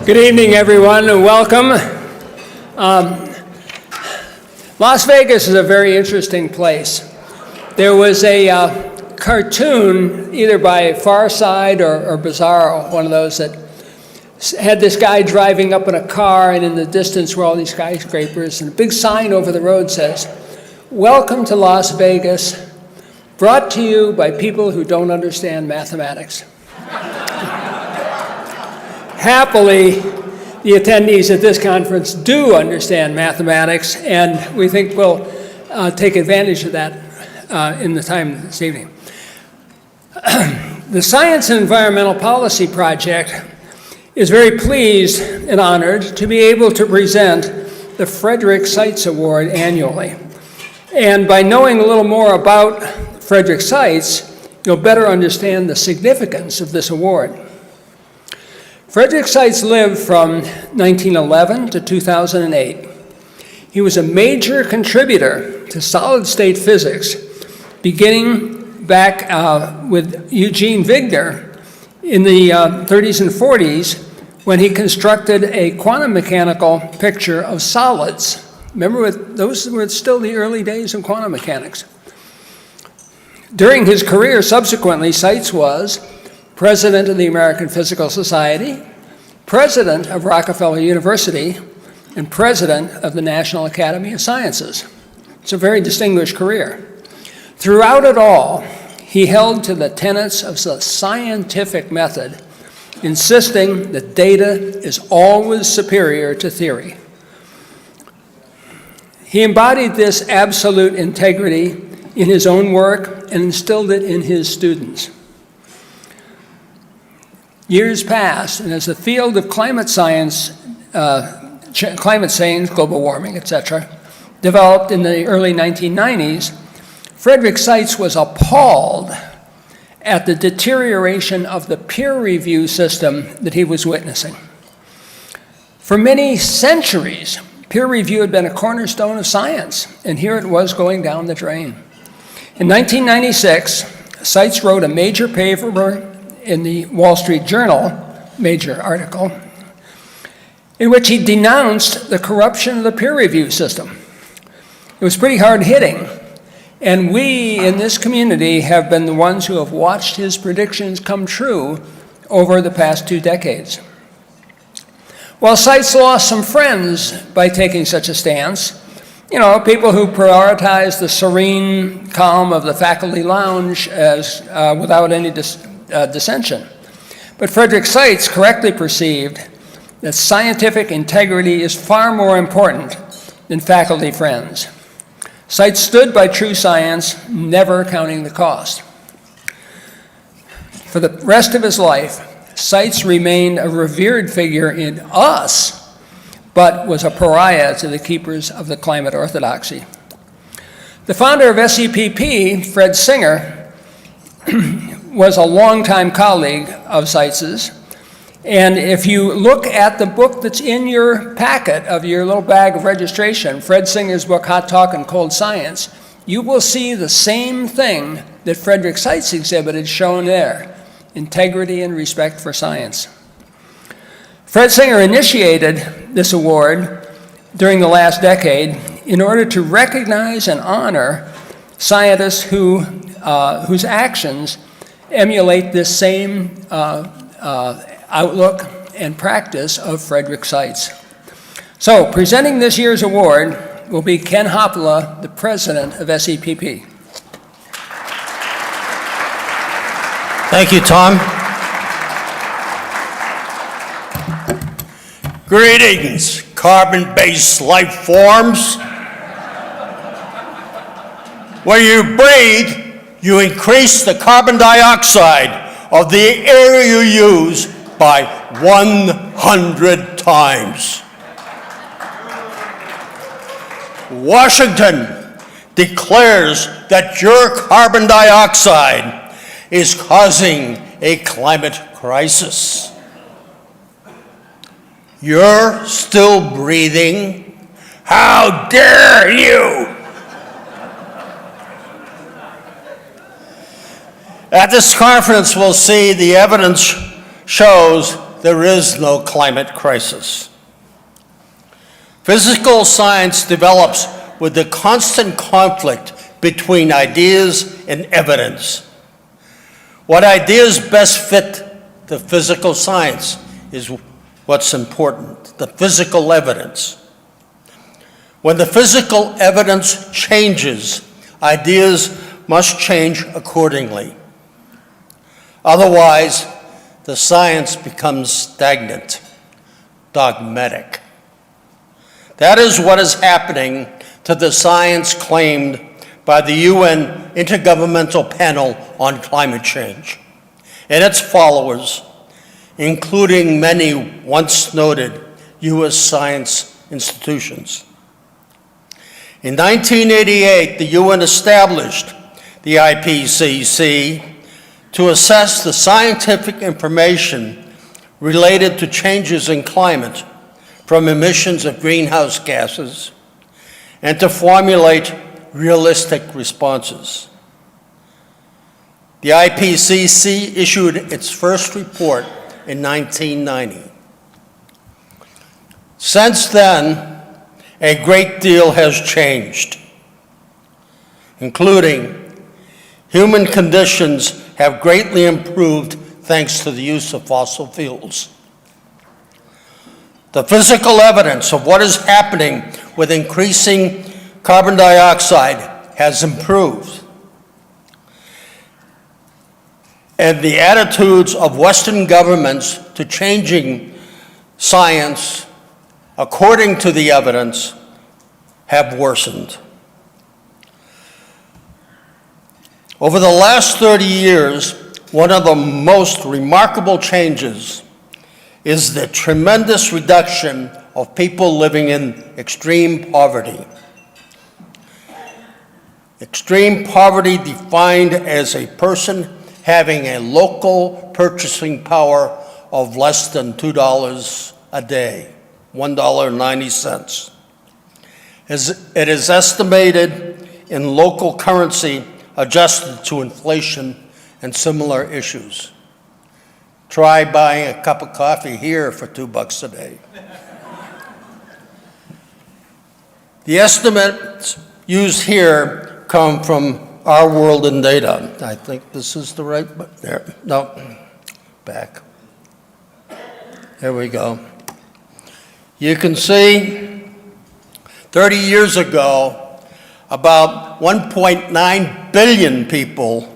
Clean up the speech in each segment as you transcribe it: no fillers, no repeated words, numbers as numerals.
Good evening, everyone, and welcome. Las Vegas is a very interesting place. There was a cartoon, either by Far Side or Bizarro, one of those, that had this guy driving up in a car, and in the distance were all these skyscrapers, and a big sign over the road says, "Welcome to Las Vegas, brought to you by people who don't understand mathematics." Happily, the attendees at this conference do understand mathematics, and we think we'll take advantage of that in the time this evening. The Science and Environmental Policy Project is very pleased and honored to be able to present the Frederick Seitz Award annually. And by knowing a little more about Frederick Seitz, you'll better understand the significance of this award. Frederick Seitz lived from 1911 to 2008. He was a major contributor to solid-state physics, beginning back with Eugene Wigner in the 30s and 40s, when he constructed a quantum mechanical picture of solids. Remember, those were still the early days of quantum mechanics. During his career, subsequently, Seitz was president of the American Physical Society, president of Rockefeller University, and president of the National Academy of Sciences. It's a very distinguished career. Throughout it all, he held to the tenets of the scientific method, insisting that data is always superior to theory. He embodied this absolute integrity in his own work and instilled it in his students. Years passed, and as the field of climate science, climate change, global warming, etc., developed in the early 1990s, Frederick Seitz was appalled at the deterioration of the peer review system that he was witnessing. For many centuries, peer review had been a cornerstone of science, and here it was going down the drain. In 1996, Seitz wrote a major paper in the Wall Street Journal, major article, in which he denounced the corruption of the peer review system. It was pretty hard-hitting, and we in this community have been the ones who have watched his predictions come true over the past 2 decades. While Seitz lost some friends by taking such a stance, people who prioritize the serene calm of the faculty lounge as without any dissension. But Frederick Seitz correctly perceived that scientific integrity is far more important than faculty friends. Seitz stood by true science, never counting the cost. For the rest of his life, Seitz remained a revered figure in us, but was a pariah to the keepers of the climate orthodoxy. The founder of SEPP, Fred Singer, was a longtime colleague of Seitz's, and if you look at the book that's in your packet of your little bag of registration, Fred Singer's book, Hot Talk and Cold Science, you will see the same thing that Frederick Seitz exhibited shown there: integrity and respect for science. Fred Singer initiated this award during the last decade in order to recognize and honor scientists whose actions emulate this same outlook and practice of Frederick Seitz. So, presenting this year's award will be Ken Hopla, the president of SEPP. Thank you, Tom. Greetings, carbon-based life forms. When you breathe, you increase the carbon dioxide of the air you use by 100 times. Washington declares that your carbon dioxide is causing a climate crisis. You're still breathing? How dare you! At this conference, we'll see the evidence shows there is no climate crisis. Physical science develops with the constant conflict between ideas and evidence. What ideas best fit the physical science is what's important, the physical evidence. When the physical evidence changes, ideas must change accordingly. Otherwise, the science becomes stagnant, dogmatic. That is what is happening to the science claimed by the UN Intergovernmental Panel on Climate Change and its followers, including many once noted US science institutions. In 1988, the UN established the IPCC to assess the scientific information related to changes in climate from emissions of greenhouse gases and to formulate realistic responses. The IPCC issued its first report in 1990. Since then, a great deal has changed, including human conditions have greatly improved thanks to the use of fossil fuels. The physical evidence of what is happening with increasing carbon dioxide has improved. And the attitudes of Western governments to changing science according to the evidence have worsened. Over the last 30 years, one of the most remarkable changes is the tremendous reduction of people living in extreme poverty. Extreme poverty defined as a person having a local purchasing power of less than $2 a day, $1.90. It is estimated in local currency adjusted to inflation and similar issues. Try buying a cup of coffee here for $2 a day. The estimates used here come from Our World in Data. I think this is the right, but there, no, back. There we go. You can see 30 years ago, about 1.9 billion people,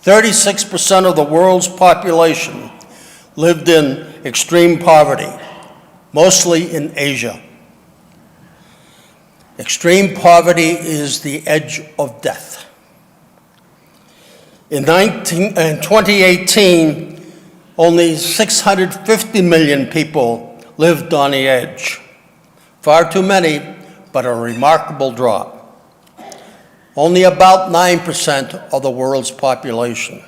36% of the world's population, lived in extreme poverty, mostly in Asia. Extreme poverty is the edge of death. In 2018, only 650 million people lived on the edge. Far too many, but a remarkable drop. Only about 9% of the world's population.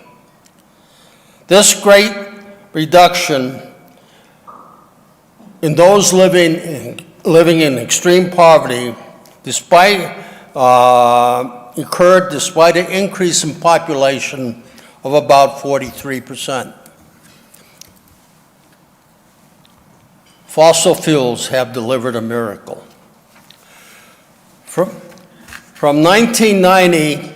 This great reduction in those living in extreme poverty occurred despite an increase in population of about 43%. Fossil fuels have delivered a miracle. From 1990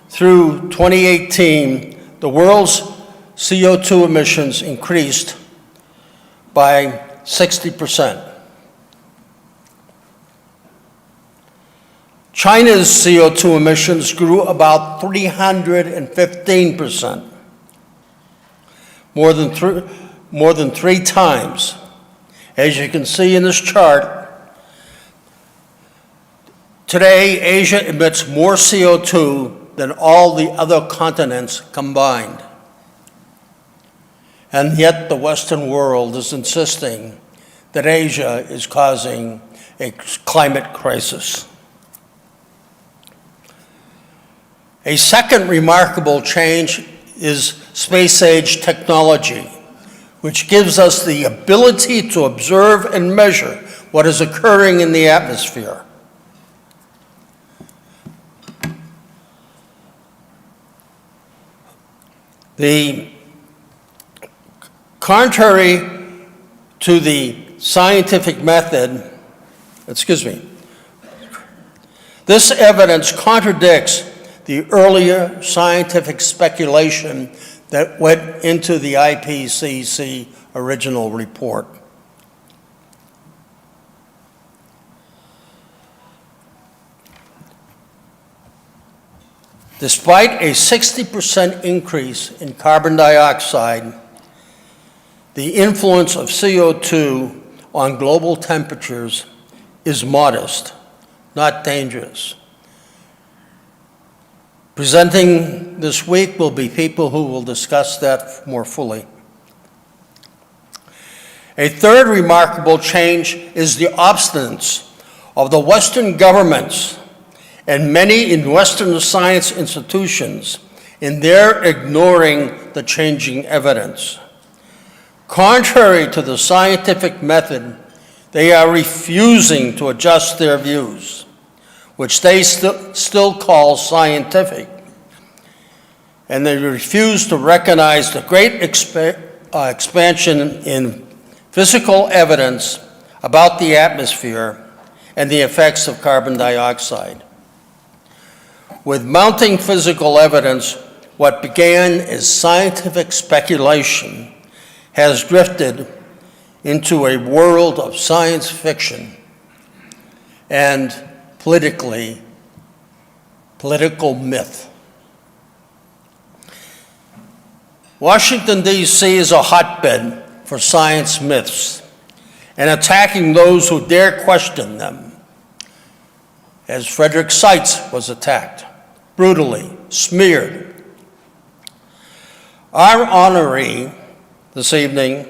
through 2018, the world's CO2 emissions increased by 60%. China's CO2 emissions grew about 315%, more than three times. As you can see in this chart, today Asia emits more CO2 than all the other continents combined. And yet the Western world is insisting that Asia is causing a climate crisis. A second remarkable change is space-age technology, which gives us the ability to observe and measure what is occurring in the atmosphere. Contrary to the scientific method, this evidence contradicts the earlier scientific speculation that went into the IPCC original report. Despite a 60% increase in carbon dioxide, the influence of CO2 on global temperatures is modest, not dangerous. Presenting this week will be people who will discuss that more fully. A third remarkable change is the obstinance of the Western governments and many in Western science institutions in their ignoring the changing evidence. Contrary to the scientific method, they are refusing to adjust their views, which they still call scientific, and they refuse to recognize the great expansion in physical evidence about the atmosphere and the effects of carbon dioxide. With mounting physical evidence, what began as scientific speculation has drifted into a world of science fiction and political myth. Washington, D.C. is a hotbed for science myths and attacking those who dare question them, as Frederick Seitz was attacked, brutally, smeared. Our honoree this evening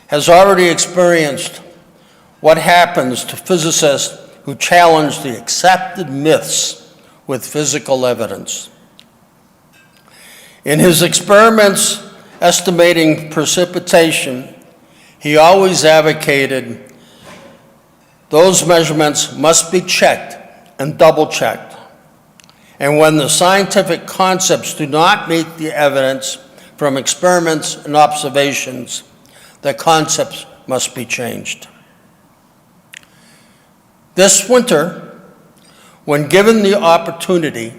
has already experienced what happens to physicists who challenge the accepted myths with physical evidence. In his experiments estimating precipitation, he always advocated those measurements must be checked and double-checked. And when the scientific concepts do not meet the evidence from experiments and observations, the concepts must be changed. This winter, when given the opportunity,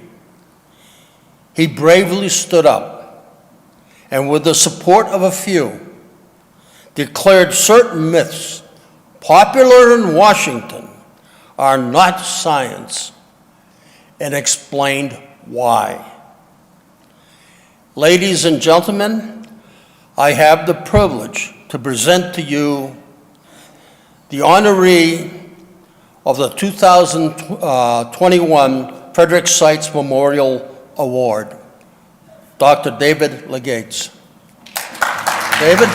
he bravely stood up and, with the support of a few, declared certain myths popular in Washington are not science, and explained why. Ladies and gentlemen, I have the privilege to present to you the honoree of the 2021 Frederick Seitz Memorial Award, Dr. David Legates. David?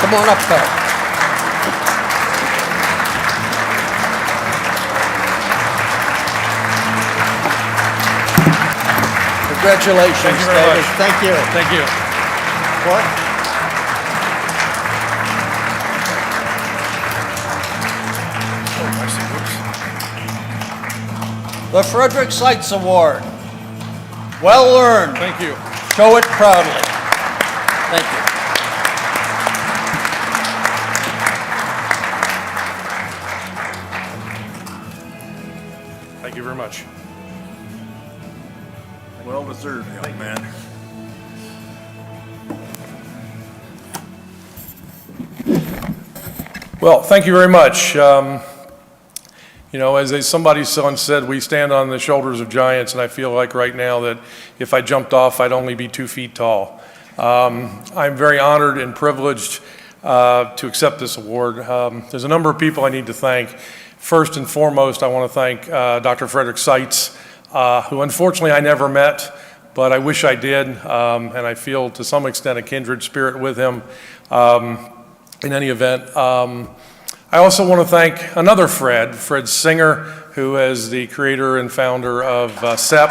Come on up, pal. Congratulations, Thank you very David. much. Thank you. Thank you. What? The Frederick Seitz Award. Well earned. Thank you. Show it proudly. Thank you. Thank you very much. Well deserved, young man. Well, thank you very much. You know, as somebody once said, we stand on the shoulders of giants, and I feel like right now that if I jumped off, I'd only be 2 feet tall. I'm very honored and privileged to accept this award. There's a number of people I need to thank. First and foremost, I want to thank Dr. Frederick Seitz, who unfortunately I never met, but I wish I did, and I feel to some extent a kindred spirit with him. In any event, I also want to thank another Fred Singer, who is the creator and founder of SEPP.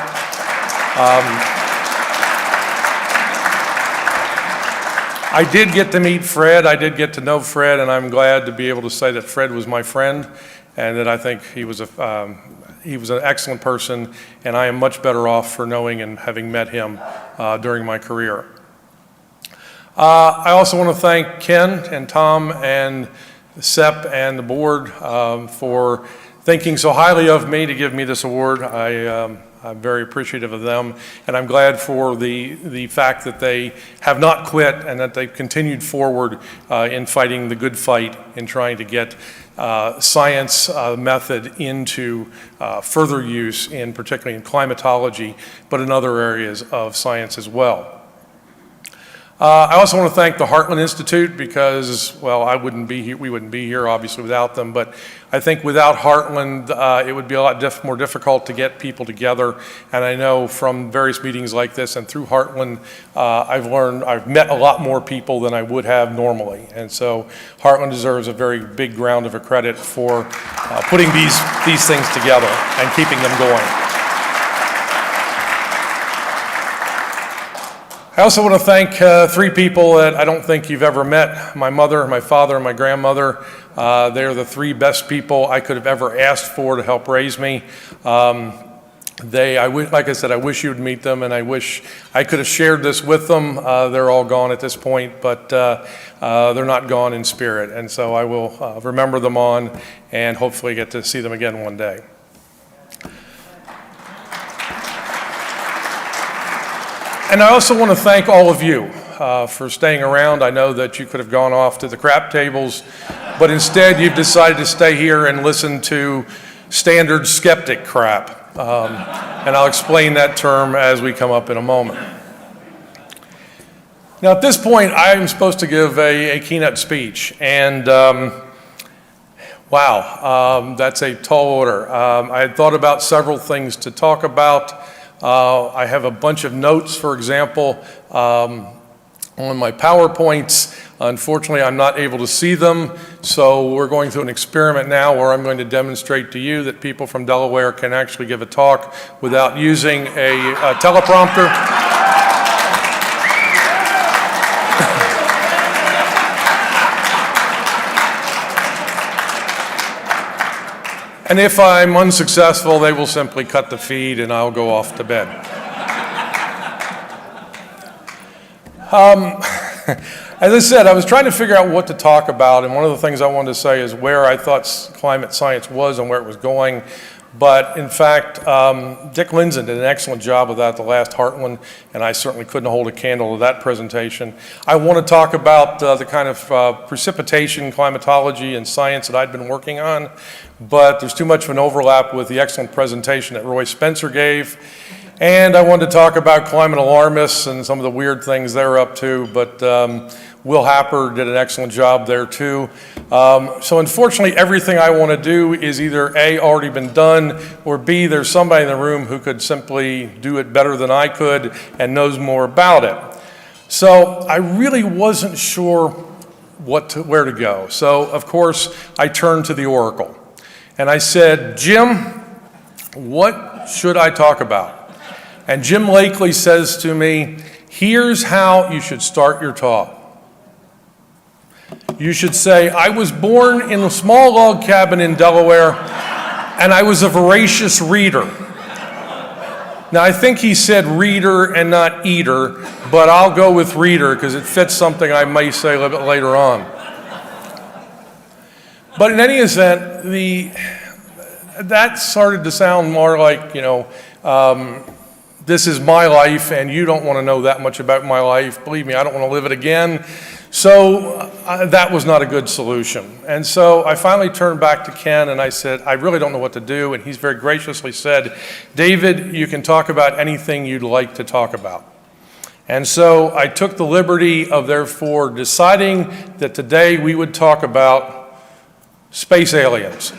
I did get to meet Fred, I did get to know Fred, and I'm glad to be able to say that Fred was my friend, and that I think he was an excellent person, and I am much better off for knowing and having met him during my career. I also want to thank Ken and Tom and the SEPP and the board for thinking so highly of me to give me this award. I'm very appreciative of them, and I'm glad for the fact that they have not quit and that they've continued forward in fighting the good fight in trying to get science method into further use, particularly in climatology, but in other areas of science as well. I also want to thank the Heartland Institute because, well, we wouldn't be here obviously without them, but I think without Heartland, it would be a lot more difficult to get people together. And I know from various meetings like this and through Heartland, I've met a lot more people than I would have normally. And so Heartland deserves a very big round of credit for putting these things together and keeping them going. I also want to thank three people that I don't think you've ever met: my mother, my father, and my grandmother. They're the three best people I could have ever asked for to help raise me. Like I said, I wish you would meet them, and I wish I could have shared this with them. They're all gone at this point, but they're not gone in spirit. And so I will remember them on and hopefully get to see them again one day. And I also want to thank all of you for staying around. I know that you could have gone off to the crap tables, but instead you've decided to stay here and listen to standard skeptic crap. And I'll explain that term as we come up in a moment. Now at this point, I'm supposed to give a keynote speech, and wow, that's a tall order. I had thought about several things to talk about. I have a bunch of notes, for example, on my PowerPoints. Unfortunately, I'm not able to see them, so we're going through an experiment now where I'm going to demonstrate to you that people from Delaware can actually give a talk without using a teleprompter. And if I'm unsuccessful, they will simply cut the feed and I'll go off to bed. As I said, I was trying to figure out what to talk about, and one of the things I wanted to say is where I thought climate science was and where it was going. But in fact, Dick Lindzen did an excellent job of that at the last Heartland, and I certainly couldn't hold a candle to that presentation. I want to talk about the kind of precipitation, climatology, and science that I'd been working on, but there's too much of an overlap with the excellent presentation that Roy Spencer gave. And I wanted to talk about climate alarmists and some of the weird things they're up to, but Will Happer did an excellent job there too. So unfortunately, everything I want to do is either A, already been done, or B, there's somebody in the room who could simply do it better than I could and knows more about it. So I really wasn't sure where to go. So of course, I turned to the Oracle. And I said, Jim, what should I talk about? And Jim Lakely says to me, here's how you should start your talk. You should say, I was born in a small log cabin in Delaware, and I was a voracious reader. Now, I think he said reader and not eater, but I'll go with reader because it fits something I may say a little bit later on. But in any event, that started to sound more like, this is my life, and you don't want to know that much about my life. Believe me, I don't want to live it again. So that was not a good solution. And so I finally turned back to Ken, and I said, I really don't know what to do. And he's very graciously said, David, you can talk about anything you'd like to talk about. And so I took the liberty of therefore deciding that today we would talk about space aliens.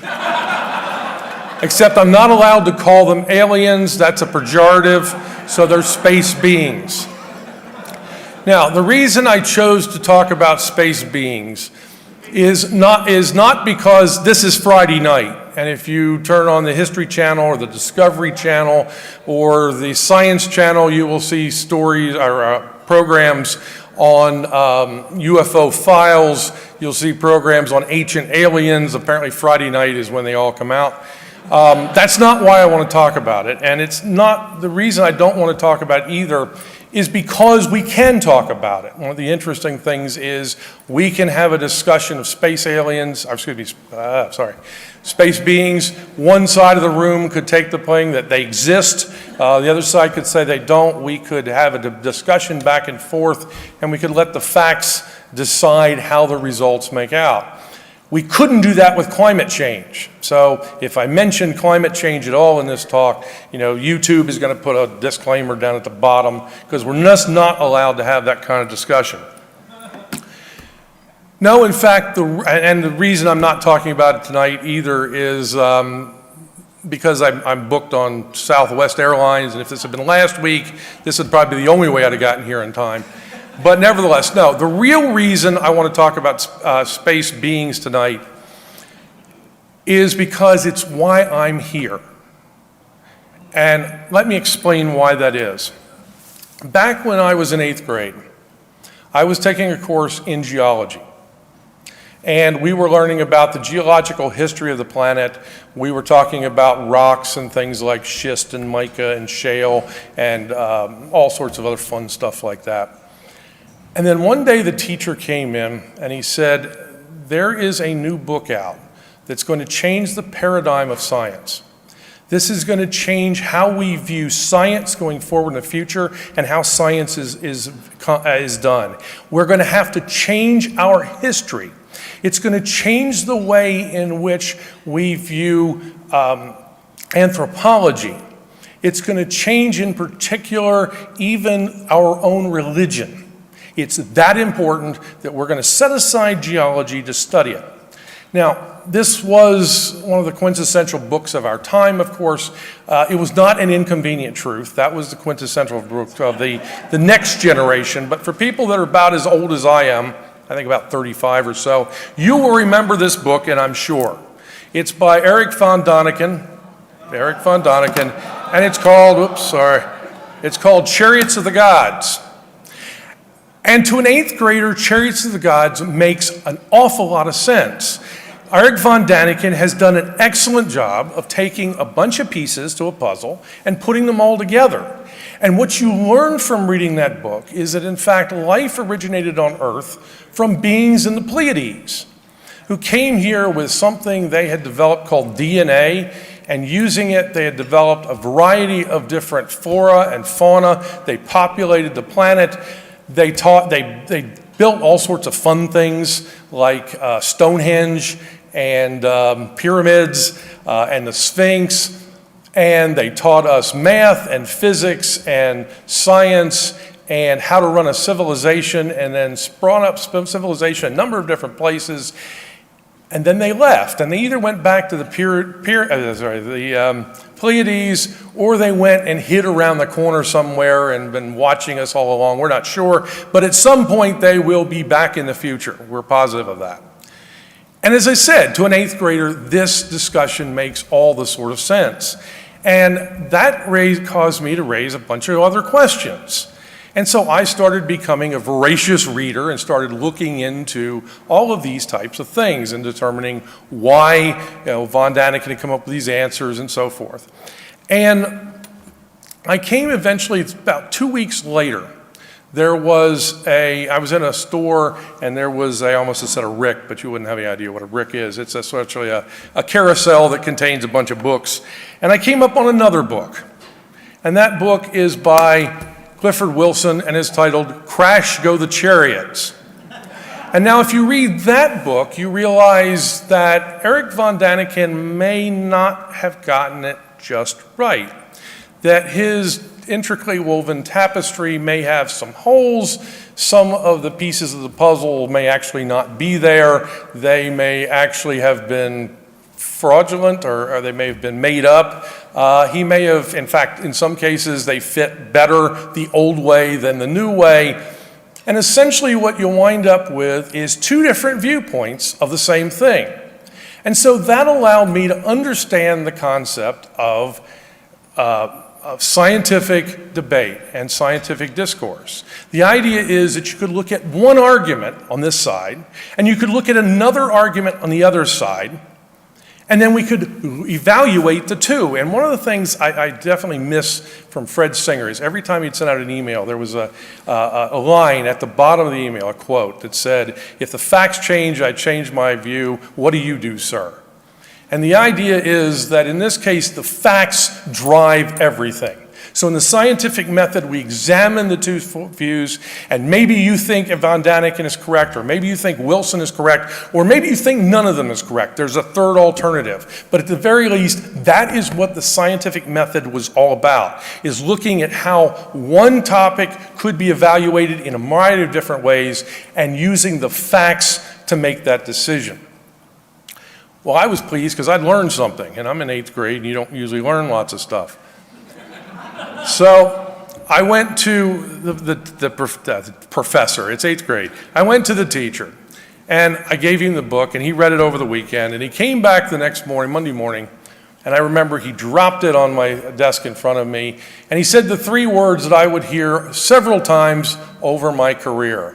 Except I'm not allowed to call them aliens, that's a pejorative, so they're space beings. Now, the reason I chose to talk about space beings is not because this is Friday night, and if you turn on the History Channel or the Discovery Channel or the Science Channel, you will see stories or programs on UFO files. You'll see programs on ancient aliens. Apparently Friday night is when they all come out. That's not why I want to talk about it, and it's not the reason I don't want to talk about it either is because we can talk about it. One of the interesting things is we can have a discussion of space aliens, or space beings. One side of the room could take the claim that they exist. The other side could say they don't. We could have a discussion back and forth, and we could let the facts decide how the results make out. We couldn't do that with climate change. So if I mention climate change at all in this talk, YouTube is going to put a disclaimer down at the bottom because we're just not allowed to have that kind of discussion. No, in fact, the reason I'm not talking about it tonight either is because I'm booked on Southwest Airlines, and if this had been last week, this would probably be the only way I'd have gotten here in time. But nevertheless, no, the real reason I want to talk about space beings tonight is because it's why I'm here. And let me explain why that is. Back when I was in 8th grade, I was taking a course in geology. And we were learning about the geological history of the planet. We were talking about rocks and things like schist and mica and shale and all sorts of other fun stuff like that. And then one day the teacher came in and he said, there is a new book out that's going to change the paradigm of science. This is going to change how we view science going forward in the future and how science is done. We're going to have to change our history. It's going to change the way in which we view anthropology. It's going to change in particular even our own religion. It's that important that we're going to set aside geology to study it. Now, this was one of the quintessential books of our time, of course. It was not an inconvenient truth. That was the quintessential book of the next generation. But for people that are about as old as I am, I think about 35 or so, you will remember this book, and I'm sure. It's by Erich von Däniken, and it's called Chariots of the Gods. And to an 8th grader, Chariots of the Gods makes an awful lot of sense. Erich von Däniken has done an excellent job of taking a bunch of pieces to a puzzle and putting them all together. And what you learn from reading that book is that, in fact, life originated on Earth from beings in the Pleiades, who came here with something they had developed called DNA, and using it, they had developed a variety of different flora and fauna. They populated the planet. They built all sorts of fun things like Stonehenge and pyramids and the Sphinx, and they taught us math and physics and science and how to run a civilization, and then sprung up civilization in a number of different places. And then they left, and they either went back to the Pleiades, or they went and hid around the corner somewhere and been watching us all along. We're not sure, but at some point they will be back in the future. We're positive of that. And as I said, to an 8th grader, this discussion makes all the sort of sense. And that caused me to raise a bunch of other questions. And so I started becoming a voracious reader and started looking into all of these types of things and determining why von Däniken had come up with these answers and so forth. And I came eventually, about 2 weeks later, I was in a store, and there was I almost said a rick, but you wouldn't have any idea what a rick is. It's essentially a carousel that contains a bunch of books. And I came up on another book. And that book is by Clifford Wilson and is titled Crash Go the Chariots. And now if you read that book, you realize that Erich von Däniken may not have gotten it just right. That his intricately woven tapestry may have some holes. Some of the pieces of the puzzle may actually not be there. They may actually have been fraudulent, or they may have been made up. He may have, in fact, in some cases, they fit better the old way than the new way. And essentially what you wind up with is two different viewpoints of the same thing. And so that allowed me to understand the concept of scientific debate and scientific discourse. The idea is that you could look at one argument on this side, and you could look at another argument on the other side, And then we could evaluate the two. And one of the things I definitely miss from Fred Singer is every time he'd send out an email, there was a line at the bottom of the email, a quote that said, "If the facts change, I change my view. What do you do, sir?" And the idea is that in this case, the facts drive everything. So in the scientific method, we examine the two views, and maybe you think von Daniken is correct, or maybe you think Wilson is correct, or maybe you think none of them is correct. There's a third alternative. But at the very least, that is what the scientific method was all about, is looking at how one topic could be evaluated in a variety of different ways and using the facts to make that decision. Well, I was pleased because I'd learned something, and I'm in 8th grade, and you don't usually learn lots of stuff. So I went to the professor, it's 8th grade. I went to the teacher, and I gave him the book, and he read it over the weekend, and he came back the next morning, Monday morning, and I remember he dropped it on my desk in front of me, and he said the 3 words that I would hear several times over my career: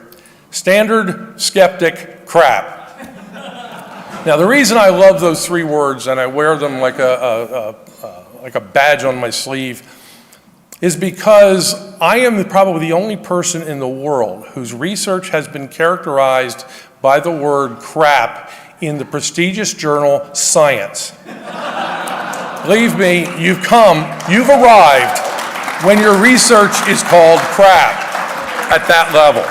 standard, skeptic, crap. Now, the reason I love those 3 words, and I wear them like a badge on my sleeve, is because I am probably the only person in the world whose research has been characterized by the word crap in the prestigious journal Science. Believe me, you've arrived when your research is called crap at that level.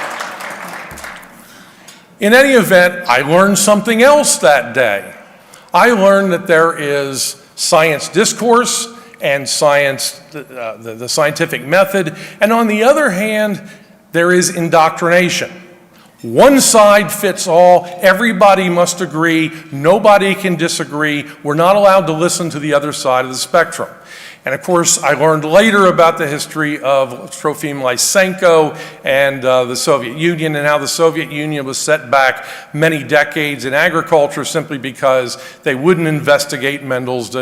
In any event, I learned something else that day. I learned that there is science discourse and science, the scientific method, and on the other hand, there is indoctrination. One side fits all, everybody must agree, nobody can disagree, we're not allowed to listen to the other side of the spectrum. And of course, I learned later about the history of Trofim Lysenko and the Soviet Union, and how the Soviet Union was set back many decades in agriculture simply because they wouldn't investigate Mendel's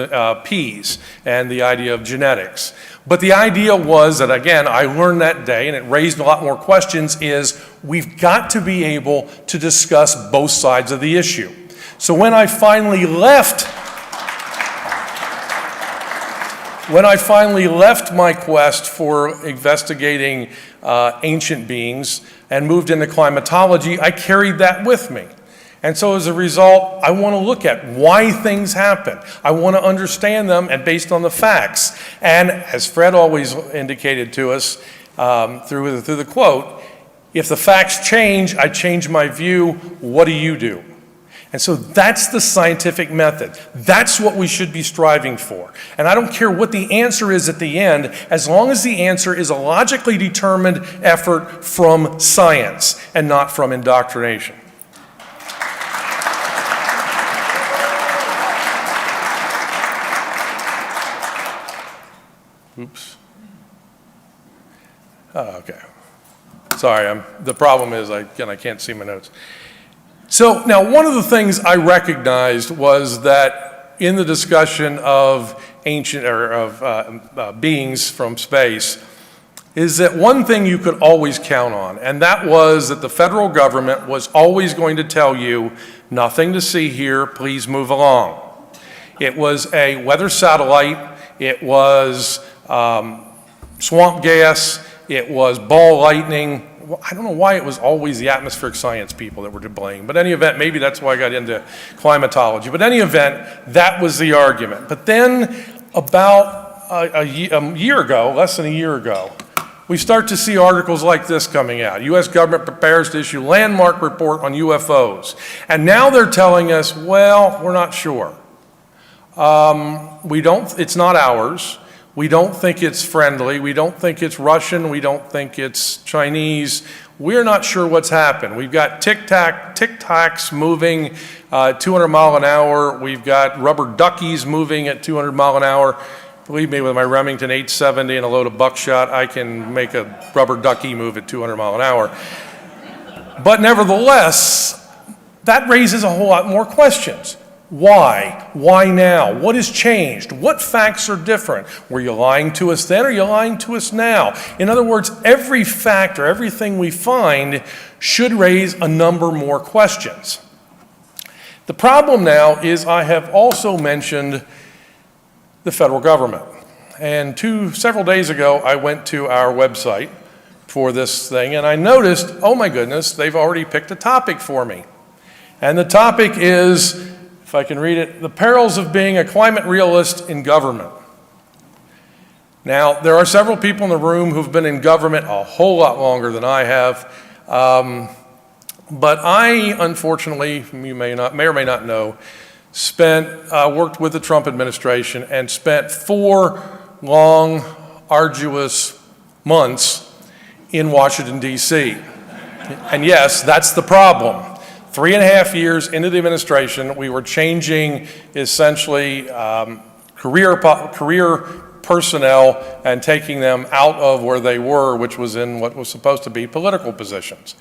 peas and the idea of genetics. But the idea was that, again, I learned that day, and it raised a lot more questions, is we've got to be able to discuss both sides of the issue. So when I finally left my quest for investigating ancient beings and moved into climatology, I carried that with me. And so as a result, I want to look at why things happen. I want to understand them, and based on the facts. And as Fred always indicated to us through the quote, if the facts change, I change my view. What do you do? And so that's the scientific method. That's what we should be striving for. And I don't care what the answer is at the end, as long as the answer is a logically determined effort from science and not from indoctrination. Oops. Oh, okay. Sorry, the problem is I can't see my notes. So now one of the things I recognized was that in the discussion of ancient beings from space is that one thing you could always count on, and that was that the federal government was always going to tell you, nothing to see here, please move along. It was a weather satellite, it was swamp gas, it was ball lightning. I don't know why it was always the atmospheric science people that were to blame. But in any event, maybe that's why I got into climatology. But in any event, that was the argument. But then about a year ago, less than a year ago, we start to see articles like this coming out. U.S. government prepares to issue landmark report on UFOs. And now they're telling us, well, we're not sure. It's not ours. We don't think it's friendly. We don't think it's Russian. We don't think it's Chinese. We're not sure what's happened. We've got tic-tacs moving 200 mile an hour. We've got rubber duckies moving at 200 mile an hour. Believe me, with my Remington 870 and a load of buckshot, I can make a rubber ducky move at 200 mile an hour. But nevertheless, that raises a whole lot more questions. Why? Why now? What has changed? What facts are different? Were you lying to us then, or are you lying to us now? In other words, every fact or everything we find should raise a number more questions. The problem now is I have also mentioned the federal government. And several days ago, I went to our website for this thing, and I noticed, oh my goodness, they've already picked a topic for me. And the topic is, if I can read it, the perils of being a climate realist in government. Now, there are several people in the room who've been in government a whole lot longer than I have. But I, unfortunately, you may or may not know, worked with the Trump administration and spent 4 long, arduous months in Washington, D.C. And yes, that's the problem. 3.5 years into the administration, we were changing essentially career personnel and taking them out of where they were, which was in what was supposed to be political positions.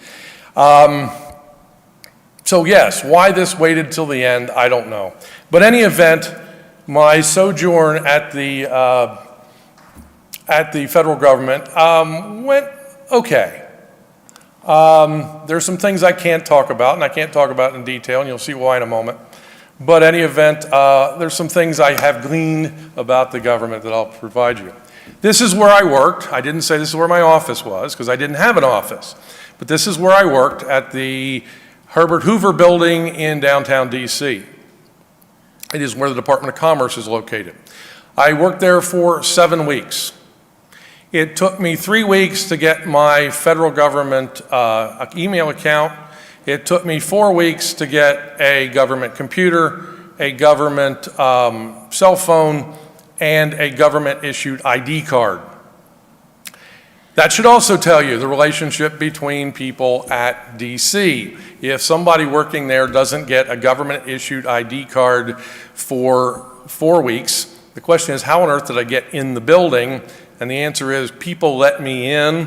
So yes, why this waited till the end, I don't know. But in any event, my sojourn at the federal government went okay. There's some things I can't talk about, and I can't talk about in detail, and you'll see why in a moment. But in any event, there's some things I have gleaned about the government that I'll provide you. This is where I worked. I didn't say this is where my office was, because I didn't have an office. But this is where I worked at the Herbert Hoover Building in downtown D.C. It is where the Department of Commerce is located. I worked there for 7 weeks. It took me 3 weeks to get my federal government email account. It took me 4 weeks to get a government computer, a government cell phone, and a government-issued ID card. That should also tell you the relationship between people at DC. If somebody working there doesn't get a government-issued ID card for 4 weeks, the question is, how on earth did I get in the building? And the answer is, people let me in,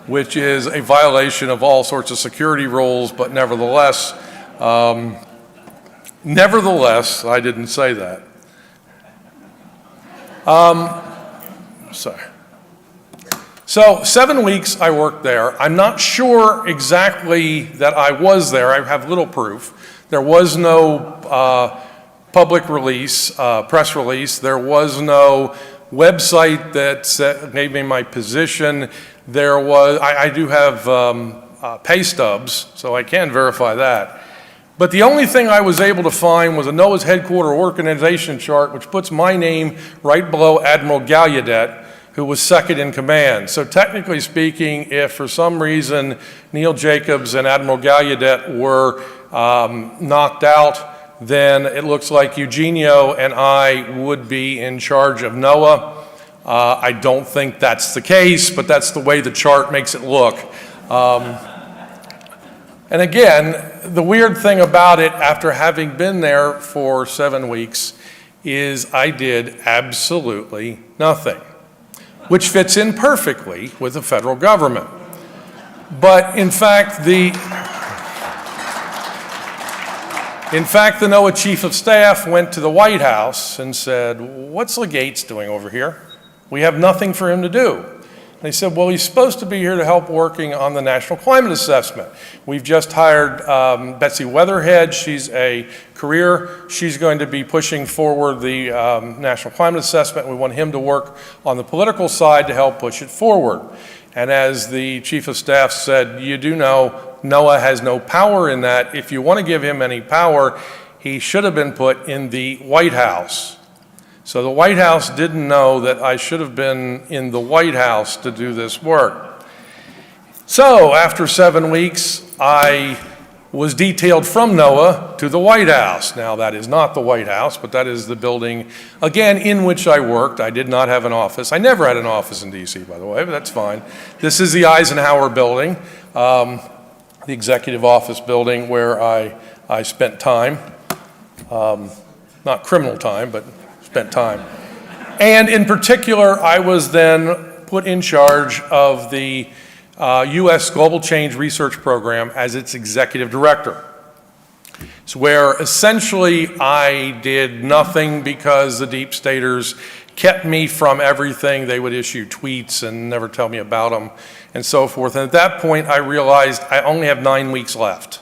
which is a violation of all sorts of security rules, but nevertheless, I didn't say that. Sorry. So 7 weeks I worked there. I'm not sure exactly that I was there. I have little proof. There was no public release, press release. There was no website that gave me my position. There was, I do have pay stubs, so I can verify that. But the only thing I was able to find was a NOAA's headquarter organization chart, which puts my name right below Admiral Gallaudet, who was second in command. So technically speaking, if for some reason Neil Jacobs and Admiral Gallaudet were knocked out, then it looks like Eugenio and I would be in charge of NOAA. I don't think that's the case, but that's the way the chart makes it look. And again, the weird thing about it, after having been there for 7 weeks, is I did absolutely nothing, which fits in perfectly with the federal government. But in fact, the NOAA Chief of Staff went to the White House and said, "What's Legates doing over here? We have nothing for him to do." They said, "Well, he's supposed to be here to help working on the National Climate Assessment. We've just hired Betsy Weatherhead. She's a career. She's going to be pushing forward the National Climate Assessment. We want him to work on the political side to help push it forward." And as the Chief of Staff said, you do know NOAA has no power in that. If you want to give him any power, he should have been put in the White House. So the White House didn't know that I should have been in the White House to do this work. So after 7 weeks, I was detailed from NOAA to the White House. Now that is not the White House, but that is the building, again, in which I worked. I did not have an office. I never had an office in DC, by the way, but that's fine. This is the Eisenhower building, the executive office building where I spent time. Not criminal time, but spent time. And in particular, I was then put in charge of the U.S. Global Change Research Program as its executive director. It's where essentially I did nothing because the deep staters kept me from everything. They would issue tweets and never tell me about them and so forth. And at that point, I realized I only have 9 weeks left.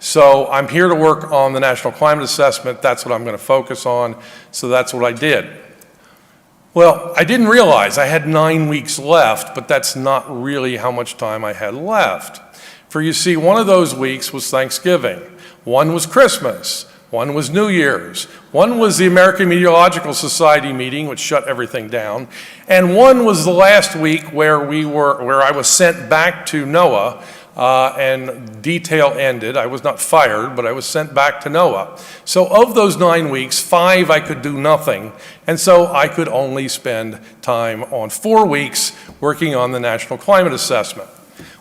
So I'm here to work on the National Climate Assessment. That's what I'm going to focus on. So that's what I did. Well, I didn't realize I had 9 weeks left, but that's not really how much time I had left. For you see, one of those weeks was Thanksgiving. One was Christmas. One was New Year's. One was the American Meteorological Society meeting, which shut everything down. And one was the last week where I was sent back to NOAA, and detail ended. I was not fired, but I was sent back to NOAA. So of those 9 weeks, 5 I could do nothing, and so I could only spend time on 4 weeks working on the National Climate Assessment.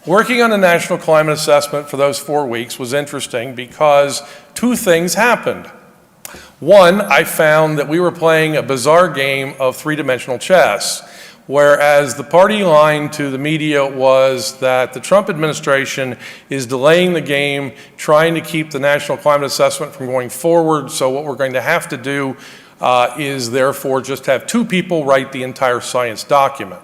Working on the National Climate Assessment for those 4 weeks was interesting because 2 things happened. One, I found that we were playing a bizarre game of 3-dimensional chess, whereas the party line to the media was that the Trump administration is delaying the game, trying to keep the National Climate Assessment from going forward, so what we're going to have to do is therefore just have 2 people write the entire science document.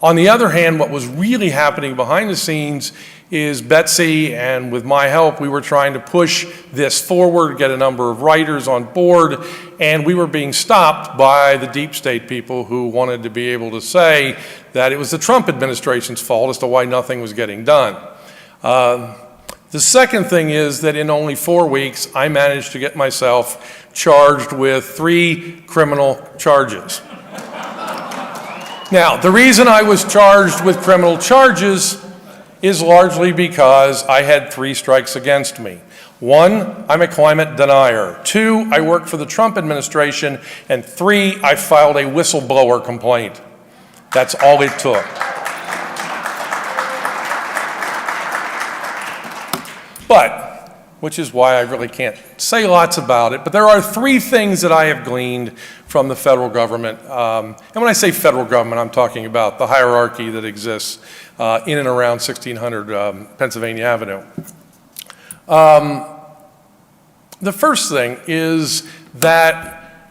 On the other hand, what was really happening behind the scenes is Betsy, and with my help, we were trying to push this forward, get a number of writers on board, and we were being stopped by the deep state people who wanted to be able to say that it was the Trump administration's fault as to why nothing was getting done. The second thing is that in only 4 weeks, I managed to get myself charged with 3 criminal charges. Now, the reason I was charged with criminal charges is largely because I had 3 strikes against me. 1, I'm a climate denier. 2, I work for the Trump administration. And 3, I filed a whistleblower complaint. That's all it took. But, which is why I really can't say lots about it, but there are 3 things that I have gleaned from the federal government. And when I say federal government, I'm talking about the hierarchy that exists in and around 1600 Pennsylvania Avenue. The first thing is that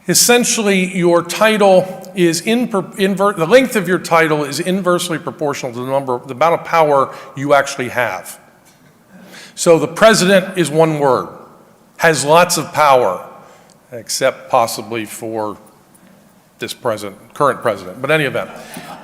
essentially your title is the length of your title is inversely proportional to the amount of power you actually have. So the president is one word, has lots of power, except possibly for this current president. But in any event,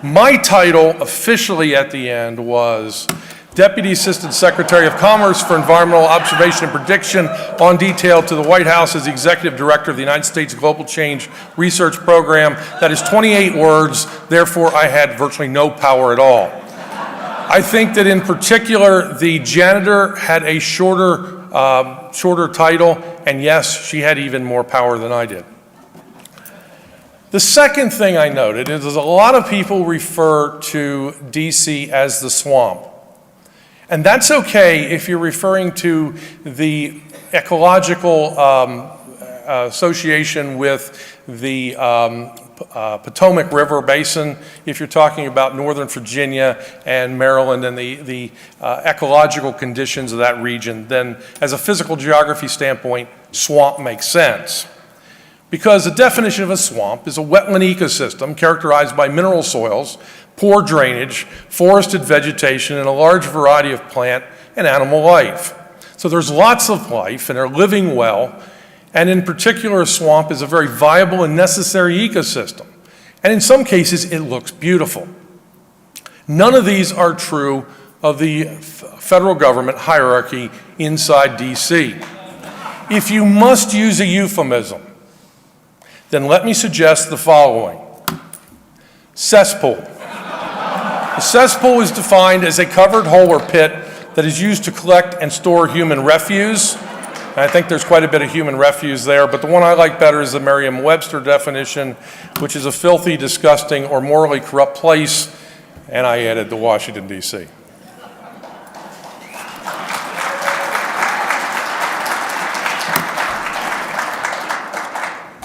my title officially at the end was Deputy Assistant Secretary of Commerce for Environmental Observation and Prediction on detail to the White House as the Executive Director of the United States Global Change Research Program. That is 28 words, therefore I had virtually no power at all. I think that in particular, the janitor had a shorter title, and yes, she had even more power than I did. The second thing I noted is a lot of people refer to DC as the swamp. And that's okay if you're referring to the ecological association with the Potomac River Basin, if you're talking about Northern Virginia and Maryland and the ecological conditions of that region, then as a physical geography standpoint, swamp makes sense. Because the definition of a swamp is a wetland ecosystem characterized by mineral soils, poor drainage, forested vegetation, and a large variety of plant and animal life. So there's lots of life and they're living well. And in particular, a swamp is a very viable and necessary ecosystem. And in some cases, it looks beautiful. None of these are true of the federal government hierarchy inside DC. If you must use a euphemism, then let me suggest the following. Cesspool. A cesspool is defined as a covered hole or pit that is used to collect and store human refuse. And I think there's quite a bit of human refuse there, but the one I like better is the Merriam-Webster definition, which is a filthy, disgusting, or morally corrupt place, and I added the Washington, D.C.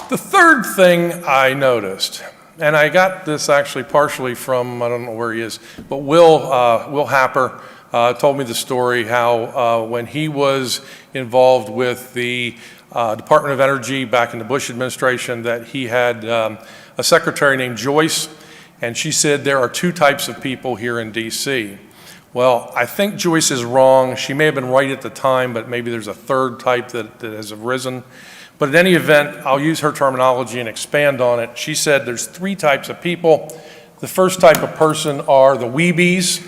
The third thing I noticed, and I got this actually partially from, I don't know where he is, but Will Happer told me the story how when he was involved with the Department of Energy back in the Bush administration that he had a secretary named Joyce, and she said there are 2 types of people here in DC. Well, I think Joyce is wrong. She may have been right at the time, but maybe there's a third type that has arisen. But in any event, I'll use her terminology and expand on it. She said there's 3 types of people. The first type of person are the weebies.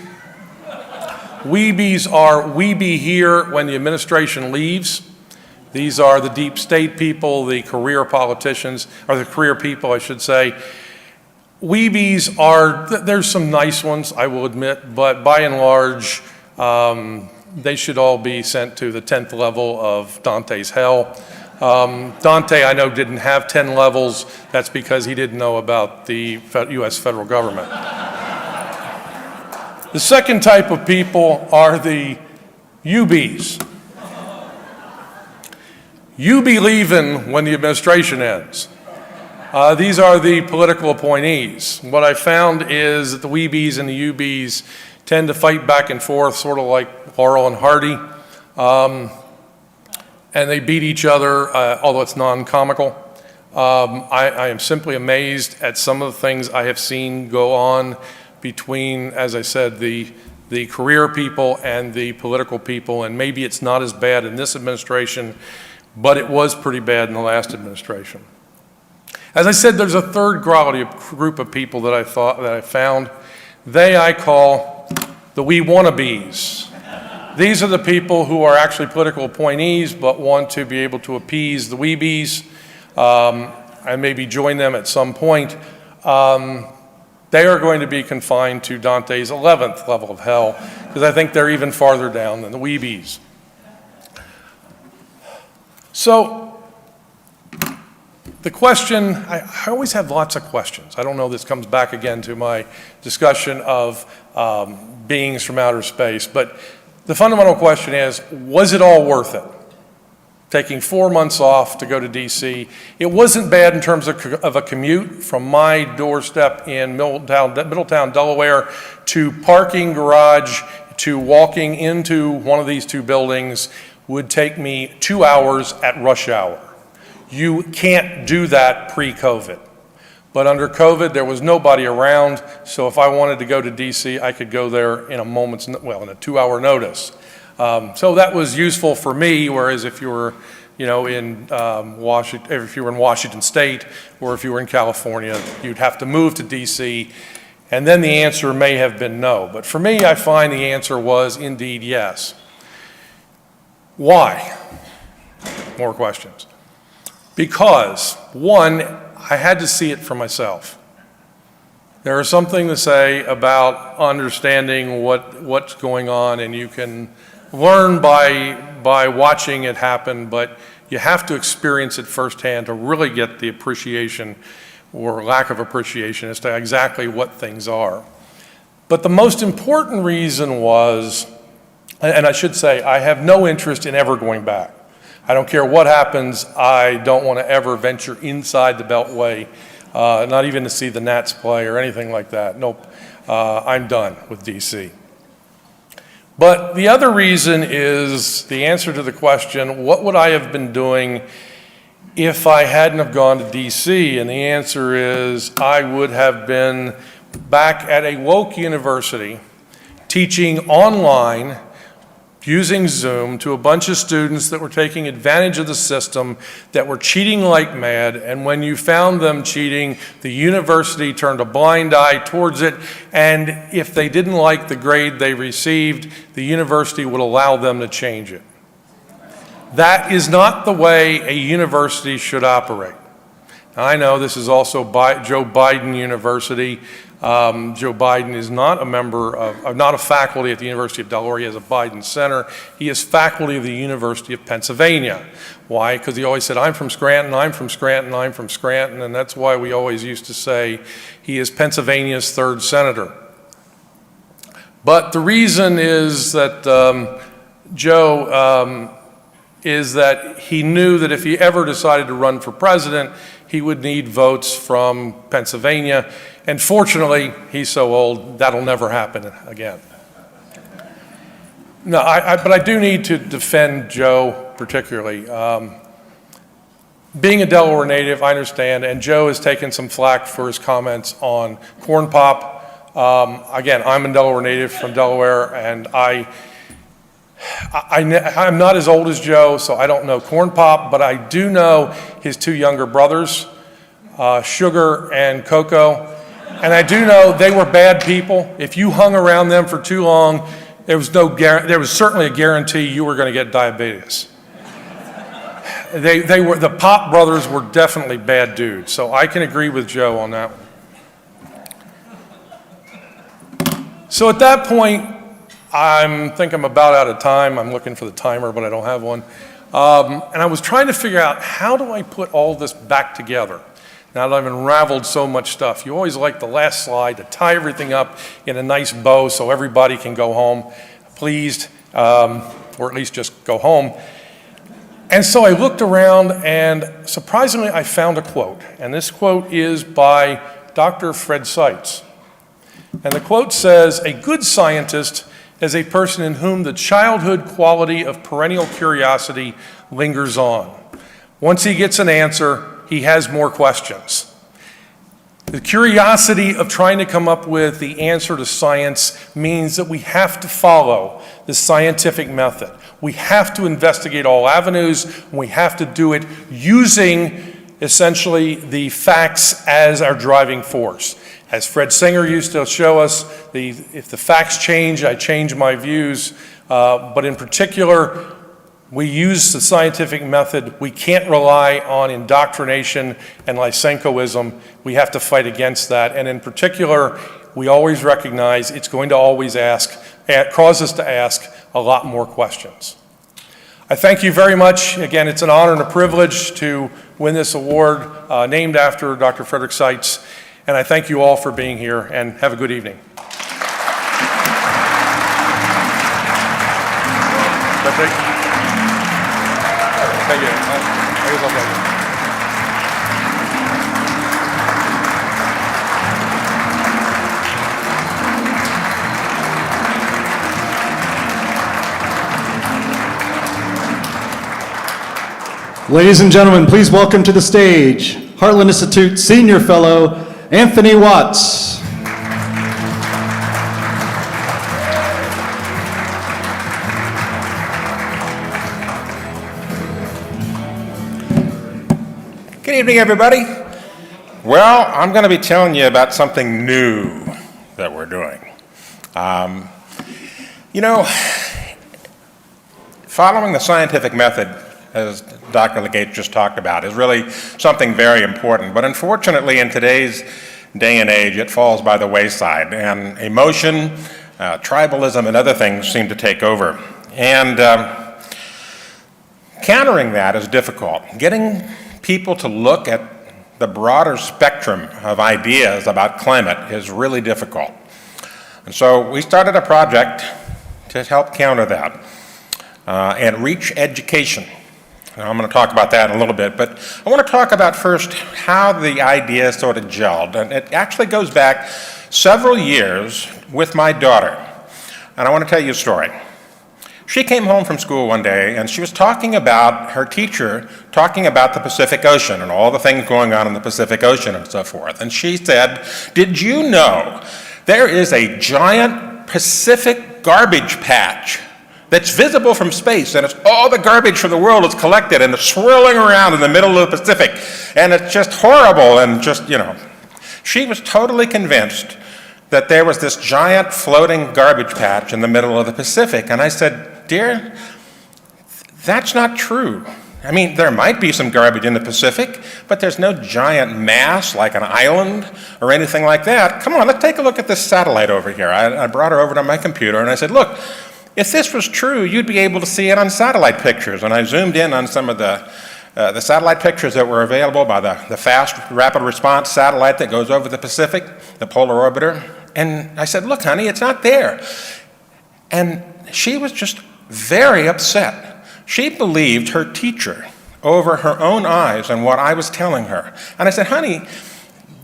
Weebies are we be here when the administration leaves. These are the deep state people, the career politicians, or the career people, I should say. Weebies are, there's some nice ones, I will admit, but by and large, they should all be sent to the 10th level of Dante's hell. Dante, I know, didn't have 10 levels. That's because he didn't know about the U.S. federal government. The second type of people are the UBs. You be leaving when the administration ends. These are the political appointees. What I found is that the weebies and the UBs tend to fight back and forth, sort of like Laurel and Hardy. And they beat each other, although it's non-comical. I am simply amazed at some of the things I have seen go on between, as I said, the career people and the political people, and maybe it's not as bad in this administration, but it was pretty bad in the last administration. As I said, there's a third group of people that I found. They I call the we wannabes. These are the people who are actually political appointees but want to be able to appease the weebies and maybe join them at some point. They are going to be confined to Dante's 11th level of hell because I think they're even farther down than the weebies. So the question, I always have lots of questions. I don't know, this comes back again to my discussion of beings from outer space, but the fundamental question is, was it all worth it? Taking 4 months off to go to DC. It wasn't bad in terms of a commute from my doorstep in Middletown, Delaware, to parking garage, to walking into one of these 2 buildings would take me 2 hours at rush hour. You can't do that pre-COVID. But under COVID, there was nobody around, so if I wanted to go to DC, I could go there in a moment's, well, in a 2-hour notice. So that was useful for me, whereas if you were, in Washington, if you were in Washington State, or if you were in California, you'd have to move to DC, and then the answer may have been no. But for me, I find the answer was indeed yes. Why? More questions. Because, one, I had to see it for myself. There is something to say about understanding what's going on, and you can learn by watching it happen, but you have to experience it firsthand to really get the appreciation or lack of appreciation as to exactly what things are. But the most important reason was, and I should say, I have no interest in ever going back. I don't care what happens, I don't want to ever venture inside the Beltway, not even to see the Nats play or anything like that. Nope, I'm done with DC. But the other reason is the answer to the question, what would I have been doing if I hadn't have gone to DC? And the answer is, I would have been back at a woke university teaching online using Zoom to a bunch of students that were taking advantage of the system, that were cheating like mad, and when you found them cheating, the university turned a blind eye towards it, and if they didn't like the grade they received, the university would allow them to change it. That is not the way a university should operate. Now, I know this is also Joe Biden University. Joe Biden is not a member of, not a faculty at the University of Delaware. He has a Biden Center. He is faculty of the University of Pennsylvania. Why? Because he always said, I'm from Scranton, I'm from Scranton, I'm from Scranton, and that's why we always used to say he is Pennsylvania's third senator. But the reason is that Joe is that he knew that if he ever decided to run for president, he would need votes from Pennsylvania. And fortunately, he's so old, that'll never happen again. No, but I do need to defend Joe particularly. Being a Delaware native, I understand, and Joe has taken some flack for his comments on corn pop. Again, I'm a Delaware native from Delaware, and I'm not as old as Joe, so I don't know Corn Pop, but I do know his two younger brothers, Sugar and Coco. And I do know they were bad people. If you hung around them for too long, there was certainly a guarantee you were going to get diabetes. The Pop brothers were definitely bad dudes, so I can agree with Joe on that one. So at that point, I think I'm about out of time. I'm looking for the timer, but I don't have one. And I was trying to figure out, how do I put all this back together? Now that I've unraveled so much stuff. You always like the last slide to tie everything up in a nice bow so everybody can go home pleased, or at least just go home. And so I looked around, and surprisingly, I found a quote. And this quote is by Dr. Fred Seitz. And the quote says, "A good scientist is a person in whom the childhood quality of perennial curiosity lingers on. Once he gets an answer, he has more questions." The curiosity of trying to come up with the answer to science means that we have to follow the scientific method. We have to investigate all avenues. We have to do it using essentially the facts as our driving force. As Fred Singer used to show us, if the facts change, I change my views. But in particular, we use the scientific method. We can't rely on indoctrination and Lysenkoism. We have to fight against that. And in particular, we always recognize it's going to always cause us to ask a lot more questions. I thank you very much. Again, it's an honor and a privilege to win this award named after Dr. Frederick Seitz. And I thank you all for being here, and have a good evening. Thank you. I guess I'll take it. Ladies and gentlemen, please welcome to the stage Heartland Institute Senior Fellow, Anthony Watts. Good evening, everybody. Well, I'm going to be telling you about something new that we're doing. Following the scientific method, as Dr. Legates just talked about, is really something very important. But unfortunately, in today's day and age, it falls by the wayside. And emotion, tribalism, and other things seem to take over. And countering that is difficult. Getting people to look at the broader spectrum of ideas about climate is really difficult. And so we started a project to help counter that and reach education. Now, I'm going to talk about that in a little bit, but I want to talk about first how the idea sort of gelled. And it actually goes back several years with my daughter. And I want to tell you a story. She came home from school one day, and she was talking about her teacher, talking about the Pacific Ocean and all the things going on in the Pacific Ocean and so forth. And she said, "Did you know there is a giant Pacific garbage patch that's visible from space, and it's all the garbage from the world is collected and it's swirling around in the middle of the Pacific, and it's just horrible," and she was totally convinced that there was this giant floating garbage patch in the middle of the Pacific. And I said, "Dear, that's not true. I mean, there might be some garbage in the Pacific, but there's no giant mass like an island or anything like that. Come on, let's take a look at this satellite over here." I brought her over to my computer and I said, "Look, if this was true, you'd be able to see it on satellite pictures." And I zoomed in on some of the satellite pictures that were available by the fast rapid response satellite that goes over the Pacific, the polar orbiter. And I said, "Look, honey, it's not there." And she was just very upset. She believed her teacher over her own eyes and what I was telling her. And I said, "Honey,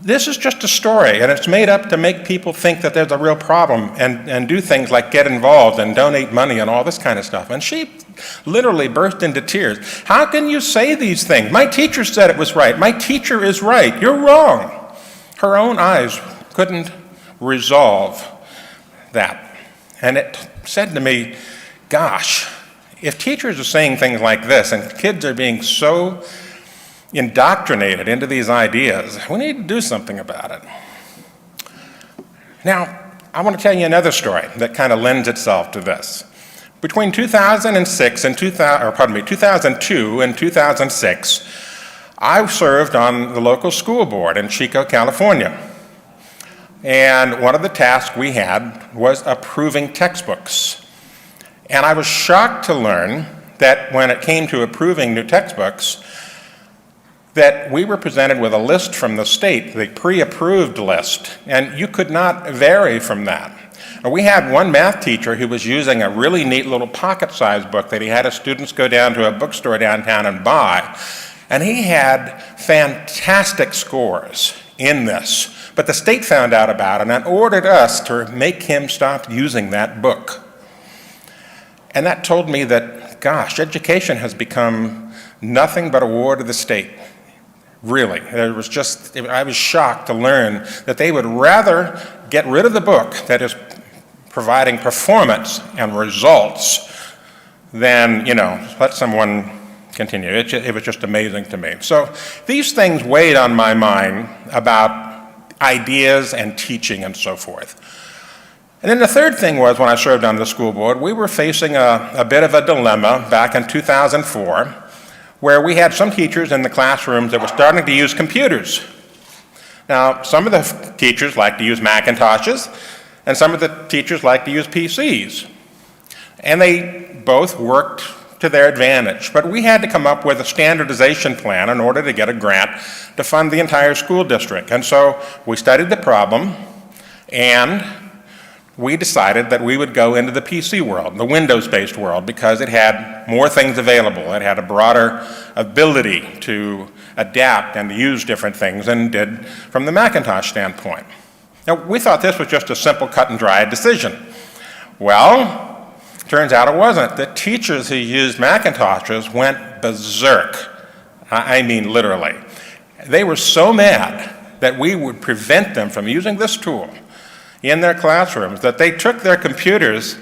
this is just a story, and it's made up to make people think that there's a real problem and do things like get involved and donate money and all this kind of stuff." And she literally burst into tears. "How can you say these things? My teacher said it was right. My teacher is right. You're wrong." Her own eyes couldn't resolve that. And it said to me, gosh, if teachers are saying things like this and kids are being so indoctrinated into these ideas, we need to do something about it. Now, I want to tell you another story that kind of lends itself to this. Between 2006 and 2002 and 2006, I served on the local school board in Chico, California. And one of the tasks we had was approving textbooks. And I was shocked to learn that when it came to approving new textbooks, that we were presented with a list from the state, the pre-approved list, and you could not vary from that. And we had one math teacher who was using a really neat little pocket-sized book that he had his students go down to a bookstore downtown and buy, and he had fantastic scores in this. But the state found out about it and ordered us to make him stop using that book. And that told me that, gosh, education has become nothing but a ward of the state. Really, I was shocked to learn that they would rather get rid of the book that is providing performance and results than, let someone continue. It was just amazing to me. So these things weighed on my mind about ideas and teaching and so forth. And then the third thing was, when I served on the school board, we were facing a bit of a dilemma back in 2004, where we had some teachers in the classrooms that were starting to use computers. Now, some of the teachers like to use Macintoshes, and some of the teachers like to use PCs. And they both worked to their advantage. But we had to come up with a standardization plan in order to get a grant to fund the entire school district. And so we studied the problem, and we decided that we would go into the PC world, the Windows-based world, because it had more things available. It had a broader ability to adapt and to use different things than it did from the Macintosh standpoint. Now, we thought this was just a simple cut and dry decision. Well, turns out it wasn't. The teachers who used Macintoshes went berserk. I mean literally. They were so mad that we would prevent them from using this tool in their classrooms that they took their computers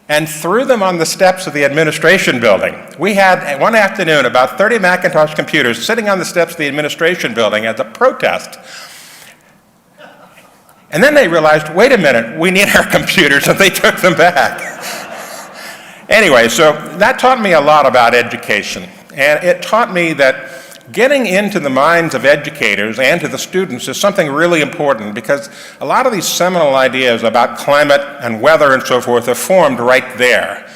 and threw them on the steps of the administration building. We had, one afternoon, about 30 Macintosh computers sitting on the steps of the administration building as a protest. And then they realized, wait a minute, we need our computers, and they took them back. Anyway, so that taught me a lot about education. And it taught me that getting into the minds of educators and to the students is something really important, because a lot of these seminal ideas about climate and weather and so forth are formed right there.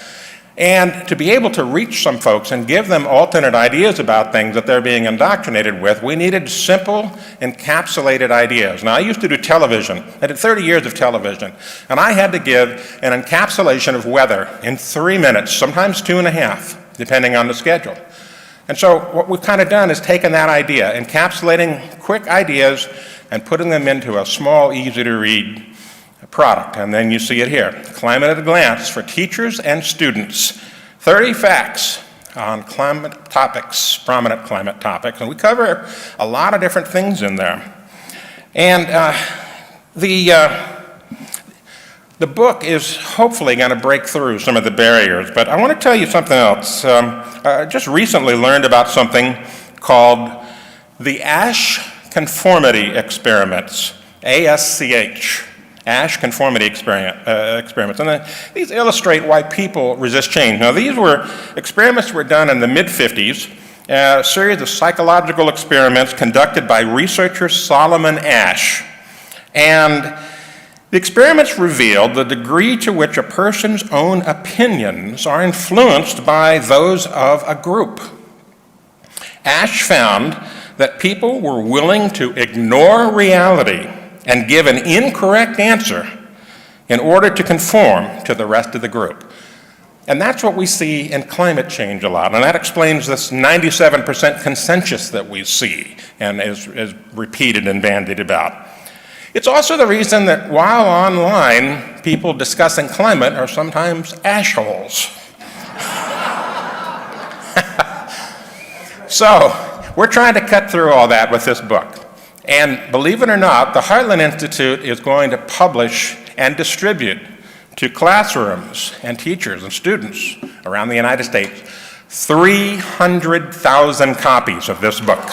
And to be able to reach some folks and give them alternate ideas about things that they're being indoctrinated with, we needed simple, encapsulated ideas. Now, I used to do television. I did 30 years of television, and I had to give an encapsulation of weather in 3 minutes, sometimes 2.5, depending on the schedule. And so what we've kind of done is taken that idea, encapsulating quick ideas and putting them into a small, easy-to-read product. And then you see it here, Climate at a Glance for Teachers and Students. 30 facts on climate topics, prominent climate topics. And we cover a lot of different things in there. And the book is hopefully going to break through some of the barriers, but I want to tell you something else. I just recently learned about something called the Ash Conformity Experiments, ASCH, Ash Conformity Experiments. And these illustrate why people resist change. Now, these were experiments that were done in the mid-50s, a series of psychological experiments conducted by researcher Solomon Ash. And the experiments revealed the degree to which a person's own opinions are influenced by those of a group. Ash found that people were willing to ignore reality and give an incorrect answer in order to conform to the rest of the group. And that's what we see in climate change a lot, and that explains this 97% consensus that we see and is repeated and bandied about. It's also the reason that while online, people discussing climate are sometimes ashholes. So, we're trying to cut through all that with this book. And believe it or not, the Heartland Institute is going to publish and distribute to classrooms and teachers and students around the United States 300,000 copies of this book.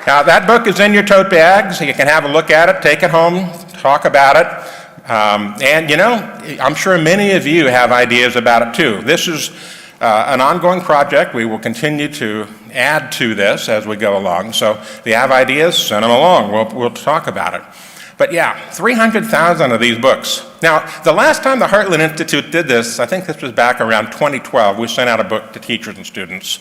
Now, that book is in your tote bag, so you can have a look at it, take it home, talk about it. And you know, I'm sure many of you have ideas about it too. This is an ongoing project. We will continue to add to this as we go along. So if you have ideas, send them along. We'll talk about it. But yeah, 300,000 of these books. Now, the last time the Heartland Institute did this, I think this was back around 2012, we sent out a book to teachers and students.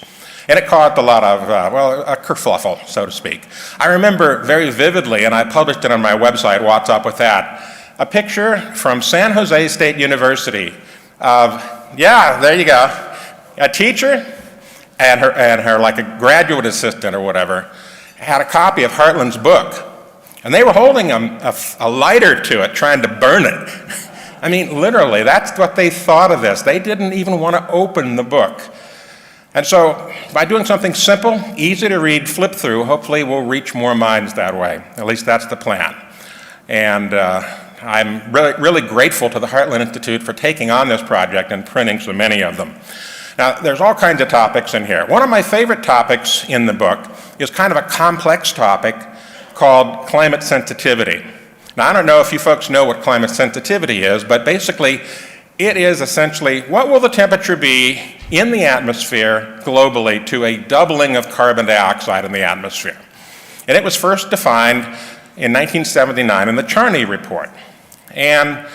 And it caused a lot of, a kerfuffle, so to speak. I remember very vividly, and I published it on my website, What's Up With That, a picture from San Jose State University of, yeah, there you go, a teacher and her like a graduate assistant or whatever had a copy of Heartland's book. And they were holding a lighter to it, trying to burn it. I mean, literally, that's what they thought of this. They didn't even want to open the book. And so, by doing something simple, easy to read, flip through, hopefully we'll reach more minds that way. At least that's the plan. And I'm really grateful to the Heartland Institute for taking on this project and printing so many of them. Now, there's all kinds of topics in here. One of my favorite topics in the book is kind of a complex topic called climate sensitivity. Now, I don't know if you folks know what climate sensitivity is, but basically, it is essentially what will the temperature be in the atmosphere globally to a doubling of carbon dioxide in the atmosphere. And it was first defined in 1979 in the Charney Report. And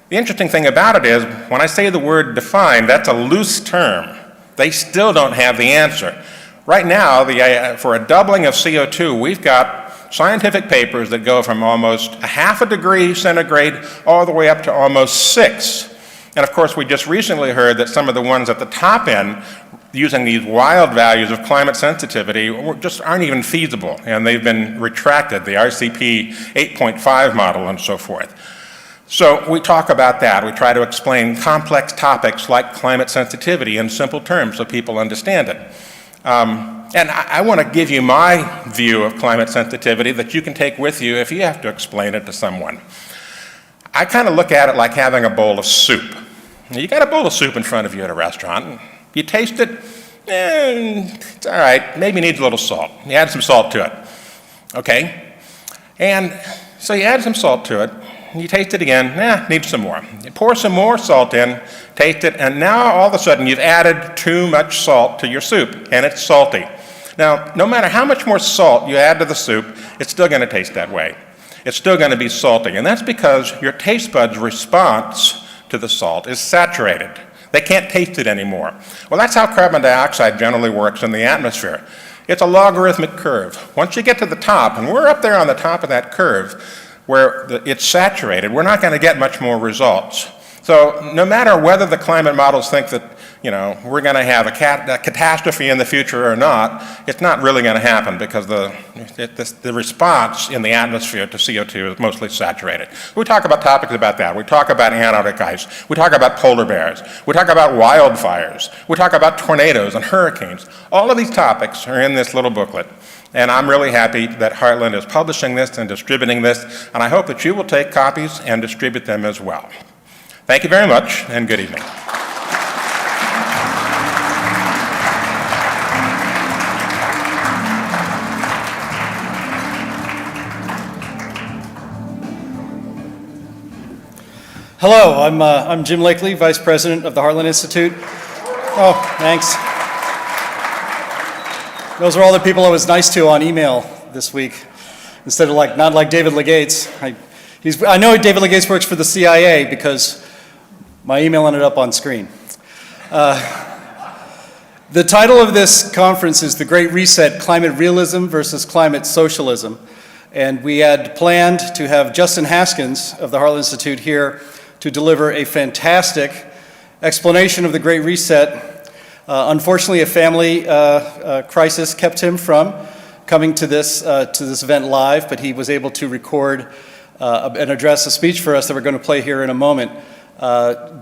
the interesting thing about it is, when I say the word defined, that's a loose term. They still don't have the answer. Right now, for a doubling of CO2, we've got scientific papers that go from almost 0.5 degrees centigrade all the way up to almost 6. And of course, we just recently heard that some of the ones at the top end, using these wild values of climate sensitivity, just aren't even feasible, and they've been retracted, the RCP 8.5 model and so forth. So we talk about that. We try to explain complex topics like climate sensitivity in simple terms so people understand it. And I want to give you my view of climate sensitivity that you can take with you if you have to explain it to someone. I kind of look at it like having a bowl of soup. You got a bowl of soup in front of you at a restaurant. You taste it, it's all right, maybe needs a little salt. You add some salt to it, okay? And so you add some salt to it, you taste it again, needs some more. You pour some more salt in, taste it, and now all of a sudden you've added too much salt to your soup, and it's salty. Now, no matter how much more salt you add to the soup, it's still going to taste that way. It's still going to be salty, and that's because your taste buds' response to the salt is saturated. They can't taste it anymore. Well, that's how carbon dioxide generally works in the atmosphere. It's a logarithmic curve. Once you get to the top, and we're up there on the top of that curve, where it's saturated, we're not going to get much more results. So no matter whether the climate models think that, you know, we're going to have a catastrophe in the future or not, it's not really going to happen because the response in the atmosphere to CO2 is mostly saturated. We talk about topics about that. We talk about Antarctic ice. We talk about polar bears. We talk about wildfires. We talk about tornadoes and hurricanes. All of these topics are in this little booklet. And I'm really happy that Heartland is publishing this and distributing this, and I hope that you will take copies and distribute them as well. Thank you very much, and good evening. Hello, I'm Jim Lakely, Vice President of the Heartland Institute. Oh, thanks. Those are all the people I was nice to on email this week, instead of not like David Legates. I know David Legates works for the CIA because my email ended up on screen. The title of this conference is The Great Reset, Climate Realism versus Climate Socialism. And we had planned to have Justin Haskins of the Heartland Institute here to deliver a fantastic explanation of the Great Reset. Unfortunately, a family crisis kept him from coming to this event live, but he was able to record and address a speech for us that we're going to play here in a moment.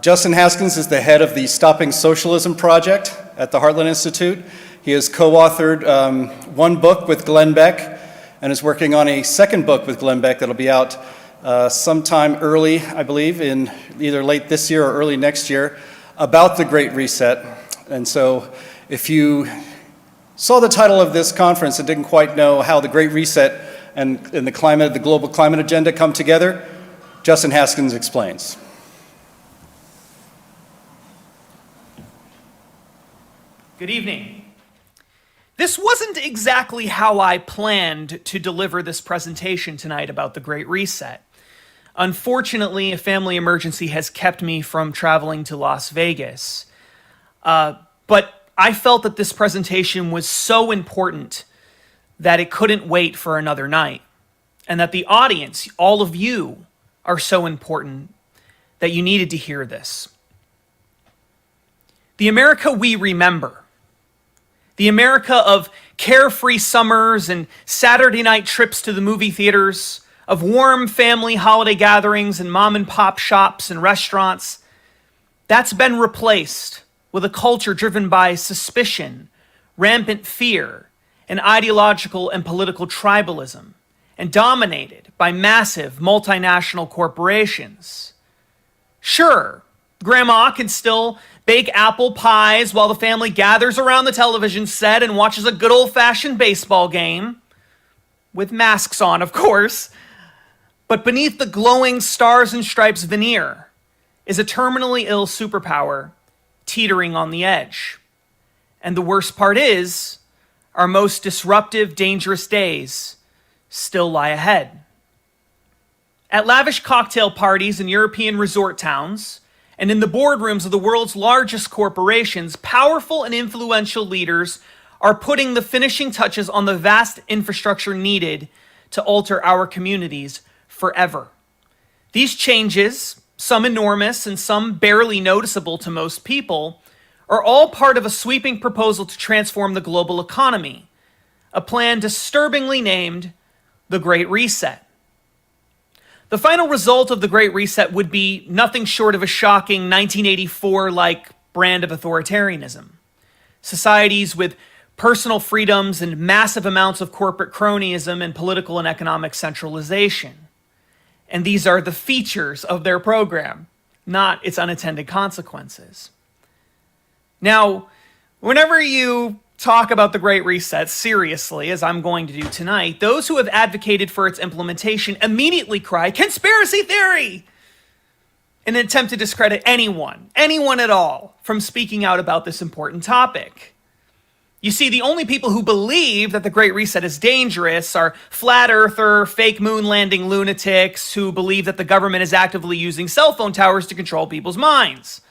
Justin Haskins is the head of the Stopping Socialism Project at the Heartland Institute. He has co-authored one book with Glenn Beck and is working on a second book with Glenn Beck that'll be out sometime early, I believe, in either late this year or early next year, about the Great Reset. And so if you saw the title of this conference and didn't quite know how the Great Reset and the global climate agenda come together, Justin Haskins explains. Good evening. This wasn't exactly how I planned to deliver this presentation tonight about the Great Reset. Unfortunately, a family emergency has kept me from traveling to Las Vegas. But I felt that this presentation was so important that it couldn't wait for another night, and that the audience, all of you, are so important that you needed to hear this. The America we remember, the America of carefree summers and Saturday night trips to the movie theaters, of warm family holiday gatherings and mom and pop shops and restaurants, that's been replaced with a culture driven by suspicion, rampant fear, and ideological and political tribalism, and dominated by massive multinational corporations. Sure, Grandma can still bake apple pies while the family gathers around the television set and watches a good old-fashioned baseball game, with masks on, of course. But beneath the glowing stars and stripes veneer is a terminally ill superpower teetering on the edge. And the worst part is, our most disruptive, dangerous days still lie ahead. At lavish cocktail parties in European resort towns, and in the boardrooms of the world's largest corporations, powerful and influential leaders are putting the finishing touches on the vast infrastructure needed to alter our communities forever. These changes, some enormous and some barely noticeable to most people, are all part of a sweeping proposal to transform the global economy, a plan disturbingly named the Great Reset. The final result of the Great Reset would be nothing short of a shocking 1984-like brand of authoritarianism. Societies with personal freedoms and massive amounts of corporate cronyism and political and economic centralization. And these are the features of their program, not its unintended consequences. Now, whenever you talk about the Great Reset seriously, as I'm going to do tonight, those who have advocated for its implementation immediately cry, "Conspiracy theory!" in an attempt to discredit anyone at all, from speaking out about this important topic. You see, the only people who believe that the Great Reset is dangerous are flat earther, fake moon landing lunatics who believe that the government is actively using cell phone towers to control people's minds.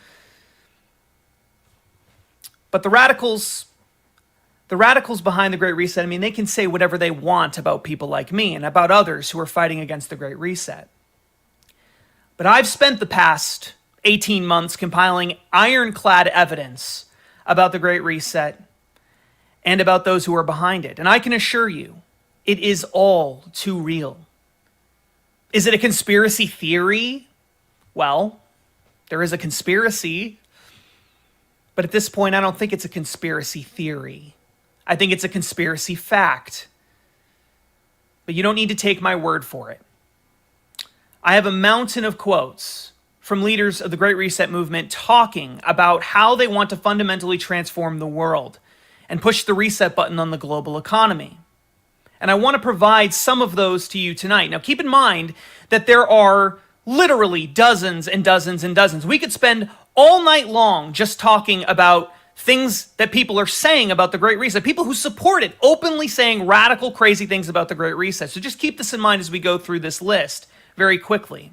But the radicals behind the Great Reset, I mean, they can say whatever they want about people like me and about others who are fighting against the Great Reset. But I've spent the past 18 months compiling ironclad evidence about the Great Reset and about those who are behind it. And I can assure you, it is all too real. Is it a conspiracy theory? Well, there is a conspiracy. But at this point, I don't think it's a conspiracy theory. I think it's a conspiracy fact. But you don't need to take my word for it. I have a mountain of quotes from leaders of the Great Reset movement talking about how they want to fundamentally transform the world and push the reset button on the global economy. And I want to provide some of those to you tonight. Now, keep in mind that there are literally dozens and dozens and dozens. We could spend all night long just talking about things that people are saying about the Great Reset, people who support it, openly saying radical, crazy things about the Great Reset. So just keep this in mind as we go through this list very quickly.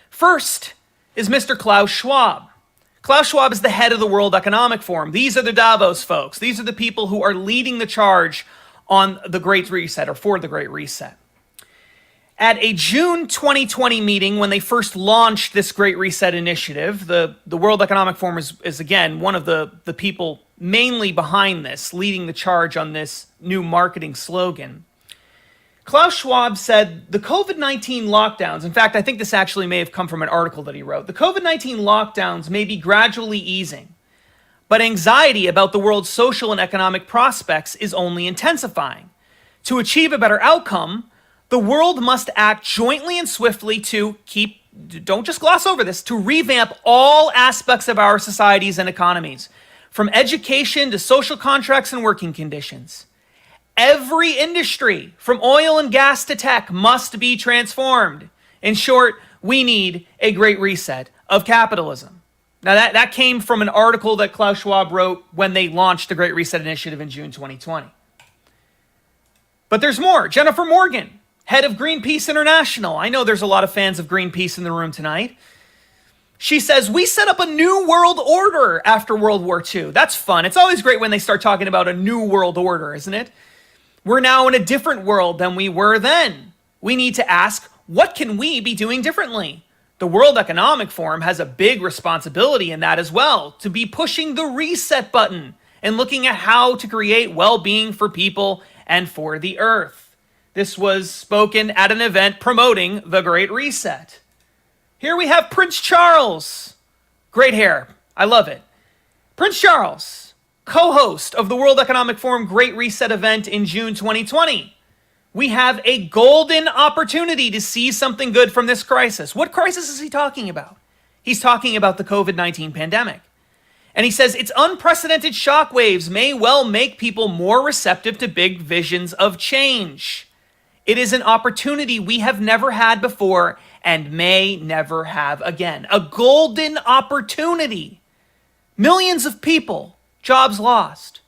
First is Mr. Klaus Schwab. Klaus Schwab is the head of the World Economic Forum. These are the Davos folks. These are the people who are leading the charge on the Great Reset, or for the Great Reset. At a June 2020 meeting, when they first launched this Great Reset initiative, the World Economic Forum is again, one of the people mainly behind this, leading the charge on this new marketing slogan. Klaus Schwab said the COVID-19 lockdowns, in fact, I think this actually may have come from an article that he wrote, the COVID-19 lockdowns may be gradually easing, but anxiety about the world's social and economic prospects is only intensifying. To achieve a better outcome, the world must act jointly and swiftly to don't just gloss over this, to revamp all aspects of our societies and economies, from education to social contracts and working conditions. Every industry, from oil and gas to tech, must be transformed. In short, we need a great reset of capitalism. Now that came from an article that Klaus Schwab wrote when they launched the Great Reset Initiative in June 2020. But there's more. Jennifer Morgan, head of Greenpeace International. I know there's a lot of fans of Greenpeace in the room tonight. She says, we set up a new world order after World War II. That's fun. It's always great when they start talking about a new world order, isn't it? We're now in a different world than we were then. We need to ask, what can we be doing differently? The World Economic Forum has a big responsibility in that as well, to be pushing the reset button and looking at how to create well-being for people and for the earth. This was spoken at an event promoting the Great Reset. Here we have Prince Charles. Great hair. I love it. Prince Charles, co-host of the World Economic Forum Great Reset event in June 2020. We have a golden opportunity to see something good from this crisis. What crisis is he talking about? He's talking about the COVID-19 pandemic. And he says its unprecedented shockwaves may well make people more receptive to big visions of change. It is an opportunity we have never had before and may never have again. A golden opportunity. Millions of people, jobs lost.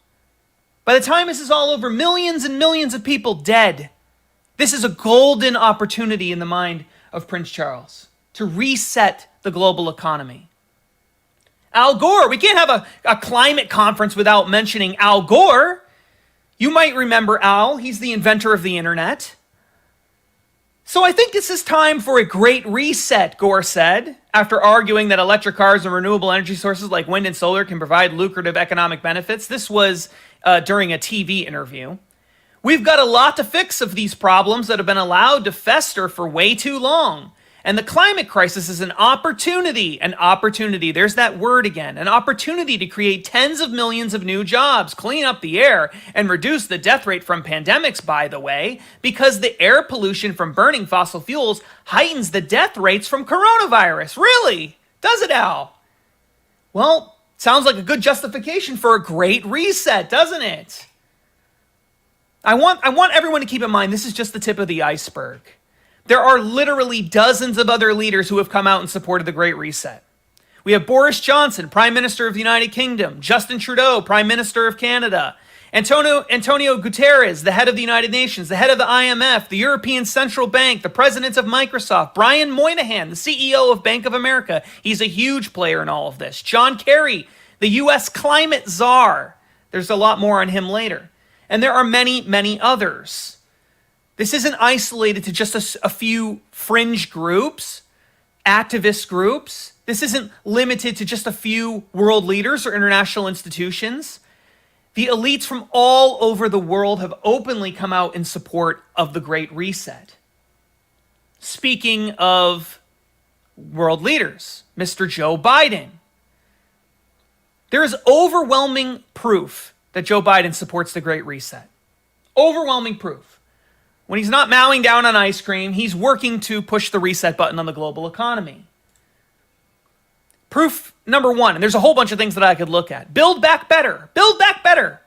By the time this is all over, millions and millions of people dead. This is a golden opportunity in the mind of Prince Charles to reset the global economy. Al Gore, we can't have a climate conference without mentioning Al Gore. You might remember Al, he's the inventor of the internet. So I think this is time for a great reset, Gore said, after arguing that electric cars and renewable energy sources like wind and solar can provide lucrative economic benefits. This was during a TV interview. We've got a lot to fix of these problems that have been allowed to fester for way too long. And the climate crisis is an opportunity, there's that word again, an opportunity to create tens of millions of new jobs, clean up the air, and reduce the death rate from pandemics, by the way, because the air pollution from burning fossil fuels heightens the death rates from coronavirus. Really? Does it, Al? Well, sounds like a good justification for a great reset, doesn't it? I want everyone to keep in mind, this is just the tip of the iceberg. There are literally dozens of other leaders who have come out and supported the Great Reset. We have Boris Johnson, Prime Minister of the United Kingdom, Justin Trudeau, Prime Minister of Canada, Antonio Guterres, the head of the United Nations, the head of the IMF, the European Central Bank, the president of Microsoft, Brian Moynihan, the CEO of Bank of America. He's a huge player in all of this. John Kerry, the U.S. climate czar. There's a lot more on him later. And there are many, many others. This isn't isolated to just a few fringe groups, activist groups. This isn't limited to just a few world leaders or international institutions. The elites from all over the world have openly come out in support of the Great Reset. Speaking of world leaders, Mr. Joe Biden. There is overwhelming proof that Joe Biden supports the Great Reset. Overwhelming proof. When he's not mowing down on ice cream, he's working to push the reset button on the global economy. Proof number one, and there's a whole bunch of things that I could look at. Build back better. Build back better.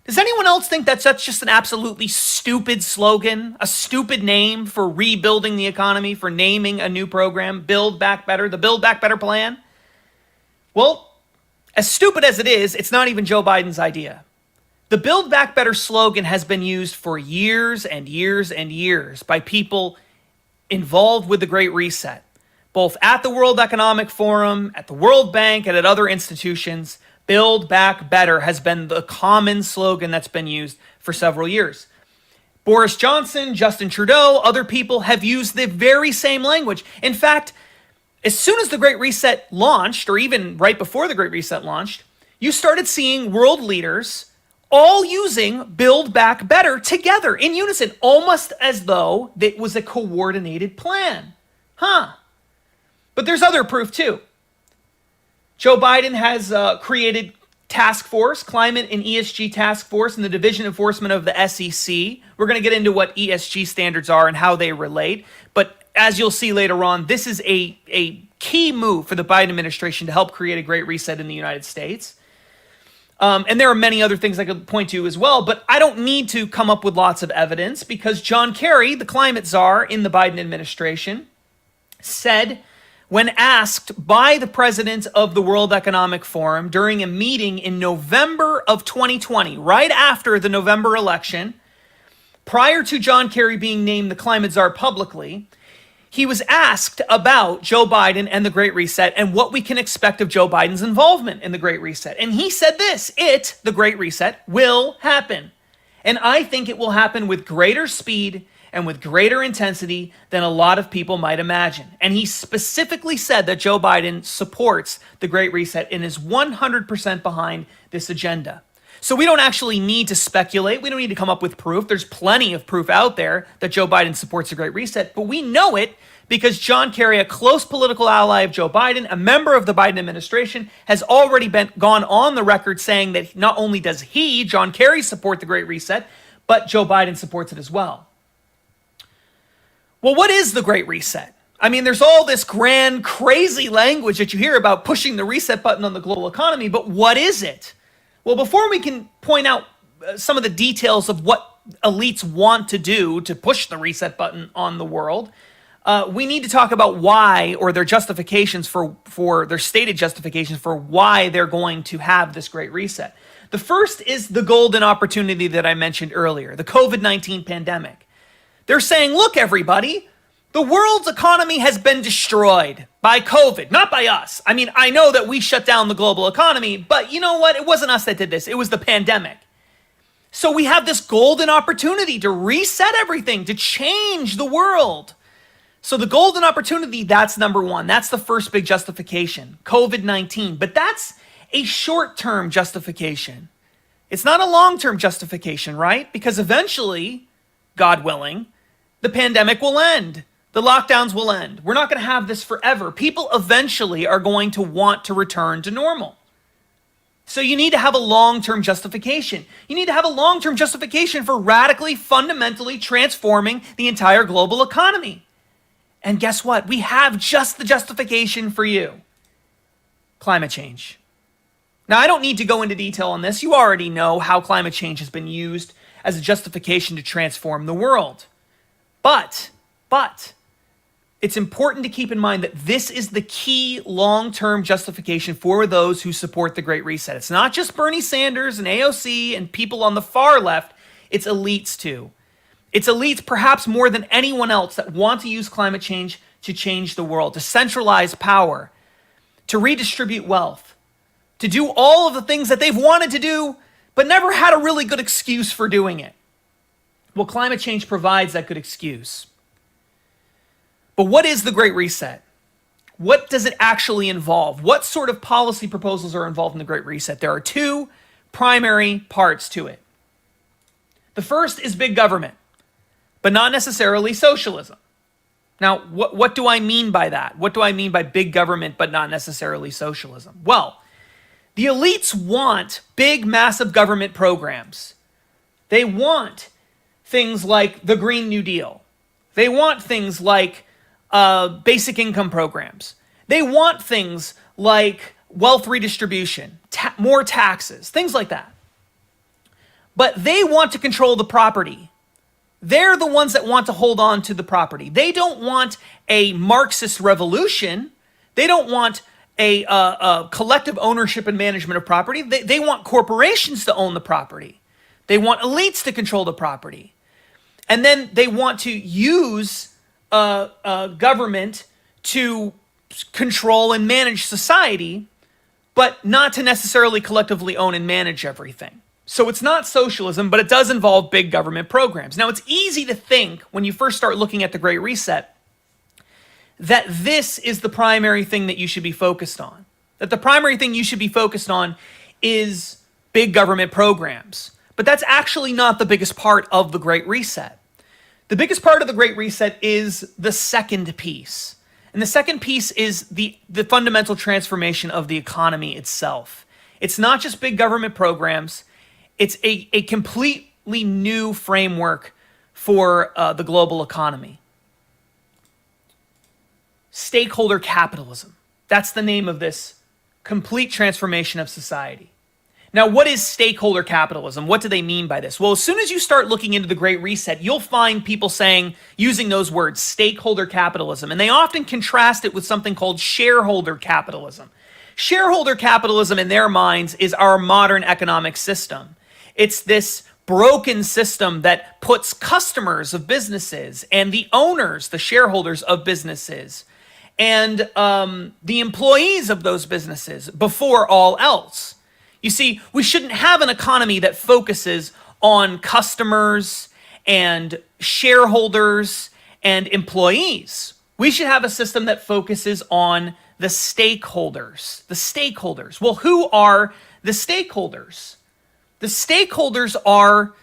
Does anyone else think that's just an absolutely stupid slogan, a stupid name for rebuilding the economy, for naming a new program, Build Back Better, the Build Back Better plan? Well, as stupid as it is, it's not even Joe Biden's idea. The Build Back Better slogan has been used for years and years and years by people involved with the Great Reset, both at the World Economic Forum, at the World Bank, and at other institutions. Build Back Better has been the common slogan that's been used for several years. Boris Johnson, Justin Trudeau, other people have used the very same language. In fact, as soon as the Great Reset launched, or even right before the Great Reset launched, you started seeing world leaders all using Build Back Better together in unison, almost as though it was a coordinated plan. But there's other proof too. Joe Biden has created task force, Climate and ESG Task Force, and the Division Enforcement of the SEC. We're going to get into what ESG standards are and how they relate. But as you'll see later on, this is a key move for the Biden administration to help create a great reset in the United States. And there are many other things I could point to as well, but I don't need to come up with lots of evidence because John Kerry, the climate czar in the Biden administration, said when asked by the president of the World Economic Forum during a meeting in November of 2020, right after the November election, prior to John Kerry being named the climate czar publicly, he was asked about Joe Biden and the Great Reset and what we can expect of Joe Biden's involvement in the Great Reset. And he said this, the Great Reset, will happen. And I think it will happen with greater speed and with greater intensity than a lot of people might imagine. And he specifically said that Joe Biden supports the Great Reset and is 100% behind this agenda. So we don't actually need to speculate. We don't need to come up with proof. There's plenty of proof out there that Joe Biden supports the Great Reset, but we know it because John Kerry, a close political ally of Joe Biden, a member of the Biden administration, has already gone on the record saying that not only does he, John Kerry, support the Great Reset, but Joe Biden supports it as well. Well, what is the Great Reset? I mean, there's all this grand, crazy language that you hear about pushing the reset button on the global economy, but what is it? Well, before we can point out some of the details of what elites want to do to push the reset button on the world, we need to talk about why, or their justifications for their stated justifications for why they're going to have this Great Reset. The first is the golden opportunity that I mentioned earlier, the COVID-19 pandemic. They're saying, look, everybody, the world's economy has been destroyed by COVID, not by us. I mean, I know that we shut down the global economy, but you know what? It wasn't us that did this. It was the pandemic. So we have this golden opportunity to reset everything, to change the world. So the golden opportunity, that's number one. That's the first big justification, COVID-19. But that's a short-term justification. It's not a long-term justification, right? Because eventually, God willing, the pandemic will end. The lockdowns will end. We're not going to have this forever. People eventually are going to want to return to normal. So you need to have a long-term justification. You need to have a long-term justification for radically, fundamentally transforming the entire global economy. And guess what? We have just the justification for you. Climate change. Now, I don't need to go into detail on this. You already know how climate change has been used as a justification to transform the world. But, it's important to keep in mind that this is the key long-term justification for those who support the Great Reset. It's not just Bernie Sanders and AOC and people on the far left. It's elites too. It's elites perhaps more than anyone else that want to use climate change to change the world, to centralize power, to redistribute wealth, to do all of the things that they've wanted to do, but never had a really good excuse for doing it. Well, climate change provides that good excuse. But what is the Great Reset? What does it actually involve? What sort of policy proposals are involved in the Great Reset? There are two primary parts to it. The first is big government, but not necessarily socialism. Now, what do I mean by that? What do I mean by big government, but not necessarily socialism? Well, the elites want big, massive government programs. They want things like the Green New Deal. They want things like basic income programs. They want things like wealth redistribution, more taxes, things like that. But they want to control the property. They're the ones that want to hold on to the property. They don't want a Marxist revolution. They don't want a collective ownership and management of property. They want corporations to own the property. They want elites to control the property. And then they want to use government to control and manage society, but not to necessarily collectively own and manage everything. So it's not socialism, but it does involve big government programs. Now, it's easy to think when you first start looking at the Great Reset that this is the primary thing that you should be focused on. That the primary thing you should be focused on is big government programs. But that's actually not the biggest part of the Great Reset. The biggest part of the Great Reset is the second piece. And the second piece is the fundamental transformation of the economy itself. It's not just big government programs. It's a completely new framework for the global economy. Stakeholder capitalism. That's the name of this complete transformation of society. Now, what is stakeholder capitalism? What do they mean by this? Well, as soon as you start looking into the Great Reset, you'll find people using those words, stakeholder capitalism, and they often contrast it with something called shareholder capitalism. Shareholder capitalism, in their minds, is our modern economic system. It's this broken system that puts customers of businesses and the owners, the shareholders of businesses, and the employees of those businesses before all else. You see, we shouldn't have an economy that focuses on customers and shareholders and employees. We should have a system that focuses on the stakeholders. The stakeholders. Well, who are the stakeholders? The stakeholders are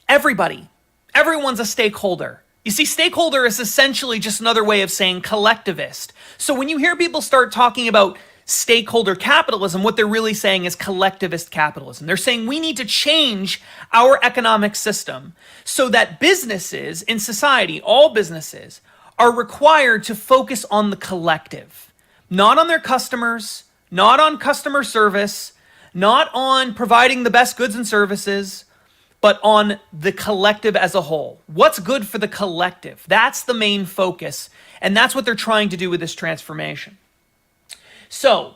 everybody. Everyone's a stakeholder. You see, stakeholder is essentially just another way of saying collectivist. So when you hear people start talking about stakeholder capitalism, what they're really saying is collectivist capitalism. They're saying we need to change our economic system so that businesses in society, all businesses, are required to focus on the collective, not on their customers, not on customer service, not on providing the best goods and services, but on the collective as a whole. What's good for the collective? That's the main focus, and that's what they're trying to do with this transformation. So,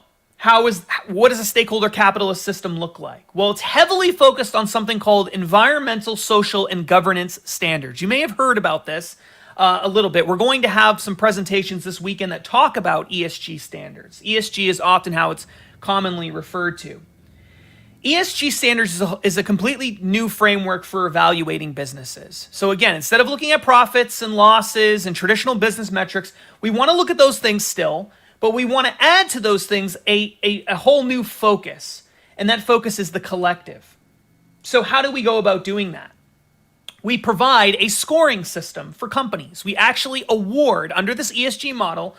what does a stakeholder capitalist system look like? Well, it's heavily focused on something called environmental, social, and governance standards. You may have heard about this a little bit. We're going to have some presentations this weekend that talk about ESG standards. ESG is often how it's commonly referred to. ESG standards is a completely new framework for evaluating businesses. So again, instead of looking at profits and losses and traditional business metrics, we want to look at those things still, but we want to add to those things a whole new focus, and that focus is the collective. So how do we go about doing that? We provide a scoring system for companies. We actually award, under this ESG model,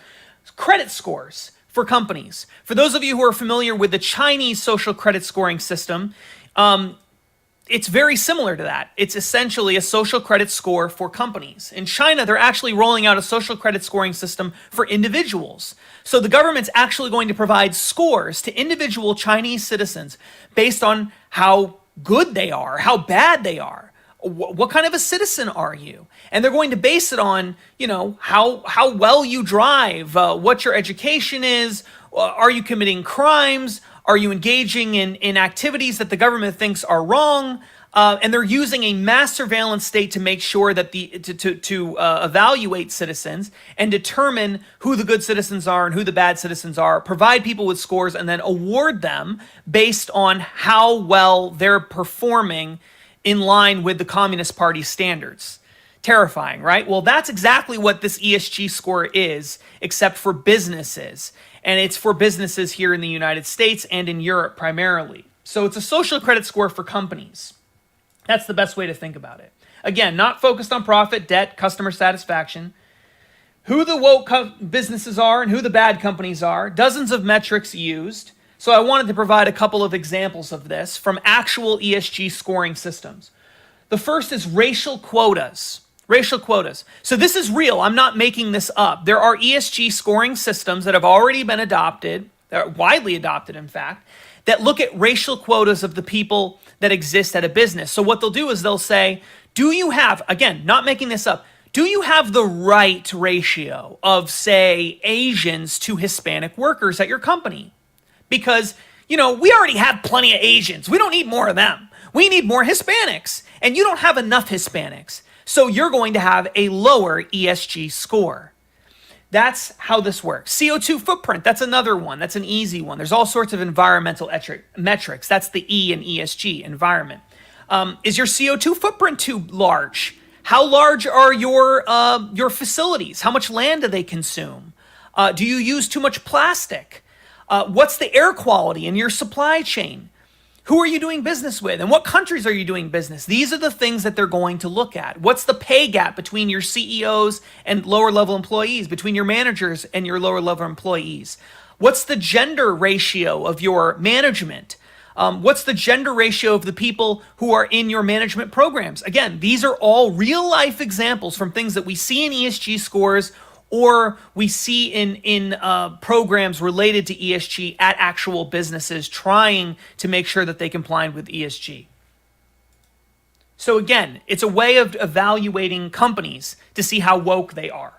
credit scores for companies. For those of you who are familiar with the Chinese social credit scoring system, it's very similar to that. It's essentially a social credit score for companies. In China, they're actually rolling out a social credit scoring system for individuals. So the government's actually going to provide scores to individual Chinese citizens based on how good they are, how bad they are. What kind of a citizen are you? And they're going to base it on, how well you drive, what your education is, are you committing crimes, are you engaging in activities that the government thinks are wrong? And they're using a mass surveillance state to make sure that to evaluate citizens and determine who the good citizens are and who the bad citizens are, provide people with scores, and then award them based on how well they're performing in line with the Communist Party standards. Terrifying, right? Well, that's exactly what this ESG score is, except for businesses. And it's for businesses here in the United States and in Europe primarily. So it's a social credit score for companies. That's the best way to think about it. Again, not focused on profit, debt, customer satisfaction, who the woke businesses are and who the bad companies are, dozens of metrics used. So I wanted to provide a couple of examples of this from actual ESG scoring systems. The first is racial quotas. Racial quotas. So this is real. I'm not making this up. There are ESG scoring systems that have already been adopted, that are widely adopted, in fact, that look at racial quotas of the people that exist at a business. So what they'll do is they'll say, do you have, again, not making this up, do you have the right ratio of, say, Asians to Hispanic workers at your company? Because, we already have plenty of Asians. We don't need more of them. We need more Hispanics. And you don't have enough Hispanics. So you're going to have a lower ESG score. That's how this works. CO2 footprint, that's another one. That's an easy one. There's all sorts of environmental metrics. That's the E in ESG, environment. Is your CO2 footprint too large? How large are your facilities? How much land do they consume? Do you use too much plastic? What's the air quality in your supply chain? Who are you doing business with? And what countries are you doing business? These are the things that they're going to look at. What's the pay gap between your CEOs and lower level employees, between your managers and your lower level employees? What's the gender ratio of your management? What's the gender ratio of the people who are in your management programs? Again, these are all real life examples from things that we see in ESG scores or we see in programs related to ESG at actual businesses trying to make sure that they complied with ESG. So again, it's a way of evaluating companies to see how woke they are.